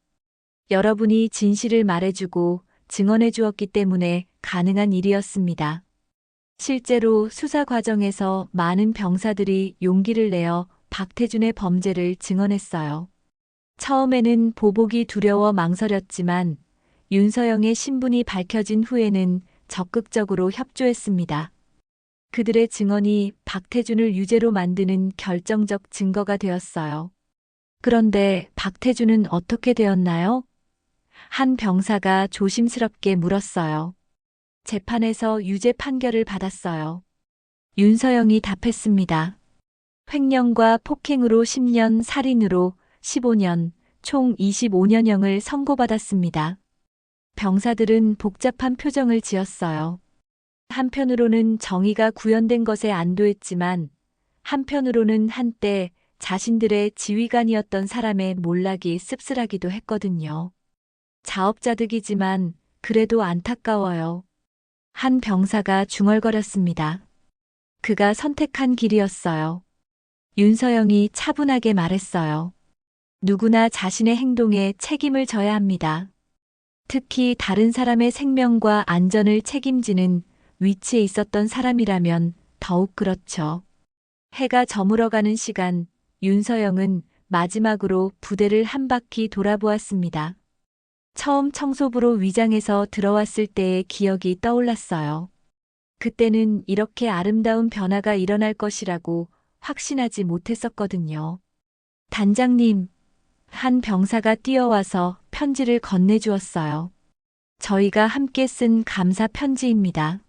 여러분이 진실을 말해주고 증언해 주었기 때문에 가능한 일이었습니다. 실제로 수사 과정에서 많은 병사들이 용기를 내어 박태준의 범죄를 증언했어요. 처음에는 보복이 두려워 망설였지만 윤서영의 신분이 밝혀진 후에는 적극적으로 협조했습니다. 그들의 증언이 박태준을 유죄로 만드는 결정적 증거가 되었어요. 그런데 박태준은 어떻게 되었나요? 한 병사가 조심스럽게 물었어요. 재판에서 유죄 판결을 받았어요. 윤서영이 답했습니다. 횡령과 폭행으로 10년, 살인으로 15년, 총 25년형을 선고받았습니다. 병사들은 복잡한 표정을 지었어요. 한편으로는 정의가 구현된 것에 안도했지만 한편으로는 한때 자신들의 지휘관이었던 사람의 몰락이 씁쓸하기도 했거든요. 자업자득이지만 그래도 안타까워요. 한 병사가 중얼거렸습니다. 그가 선택한 길이었어요. 윤서영이 차분하게 말했어요. 누구나 자신의 행동에 책임을 져야 합니다. 특히 다른 사람의 생명과 안전을 책임지는 위치에 있었던 사람이라면 더욱 그렇죠. 해가 저물어가는 시간, 윤서영은 마지막으로 부대를 한 바퀴 돌아보았습니다. 처음 청소부로 위장해서 들어왔을 때의 기억이 떠올랐어요. 그때는 이렇게 아름다운 변화가 일어날 것이라고 확신하지 못했었거든요. 단장님, 한 병사가 뛰어와서 편지를 건네주었어요. 저희가 함께 쓴 감사 편지입니다.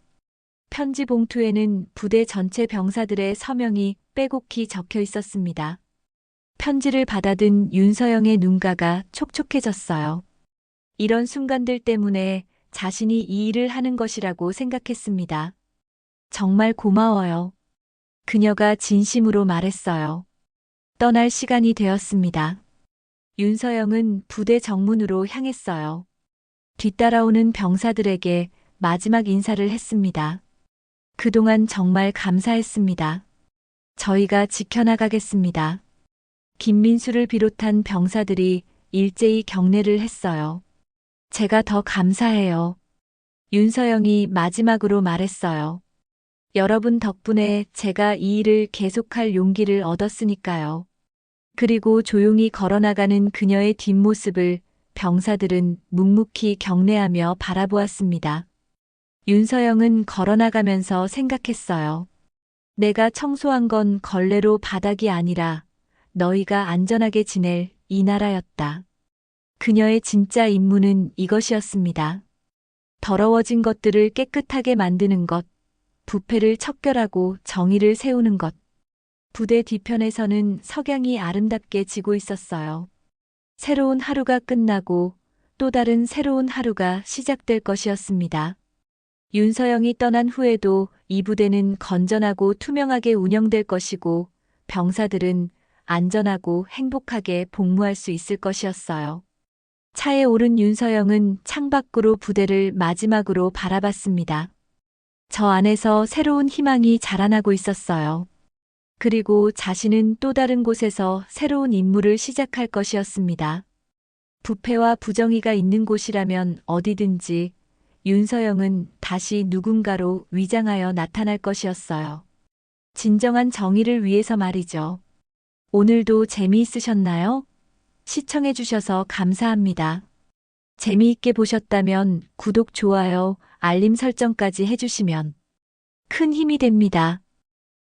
편지 봉투에는 부대 전체 병사들의 서명이 빼곡히 적혀 있었습니다. 편지를 받아든 윤서영의 눈가가 촉촉해졌어요. 이런 순간들 때문에 자신이 이 일을 하는 것이라고 생각했습니다. 정말 고마워요. 그녀가 진심으로 말했어요. 떠날 시간이 되었습니다. 윤서영은 부대 정문으로 향했어요. 뒤따라오는 병사들에게 마지막 인사를 했습니다. 그동안 정말 감사했습니다. 저희가 지켜나가겠습니다. 김민수를 비롯한 병사들이 일제히 경례를 했어요. 제가 더 감사해요. 윤서영이 마지막으로 말했어요. 여러분 덕분에 제가 이 일을 계속할 용기를 얻었으니까요. 그리고 조용히 걸어나가는 그녀의 뒷모습을 병사들은 묵묵히 경례하며 바라보았습니다. 윤서영은 걸어나가면서 생각했어요. 내가 청소한 건 걸레로 바닥이 아니라 너희가 안전하게 지낼 이 나라였다. 그녀의 진짜 임무는 이것이었습니다. 더러워진 것들을 깨끗하게 만드는 것, 부패를 척결하고 정의를 세우는 것. 부대 뒤편에서는 석양이 아름답게 지고 있었어요. 새로운 하루가 끝나고 또 다른 새로운 하루가 시작될 것이었습니다. 윤서영이 떠난 후에도 이 부대는 건전하고 투명하게 운영될 것이고 병사들은 안전하고 행복하게 복무할 수 있을 것이었어요. 차에 오른 윤서영은 창밖으로 부대를 마지막으로 바라봤습니다. 저 안에서 새로운 희망이 자라나고 있었어요. 그리고 자신은 또 다른 곳에서 새로운 임무를 시작할 것이었습니다. 부패와 부정의가 있는 곳이라면 어디든지 윤서영은 다시 누군가로 위장하여 나타날 것이었어요. 진정한 정의를 위해서 말이죠. 오늘도 재미있으셨나요? 시청해주셔서 감사합니다. 재미있게 보셨다면 구독, 좋아요, 알림 설정까지 해주시면 큰 힘이 됩니다.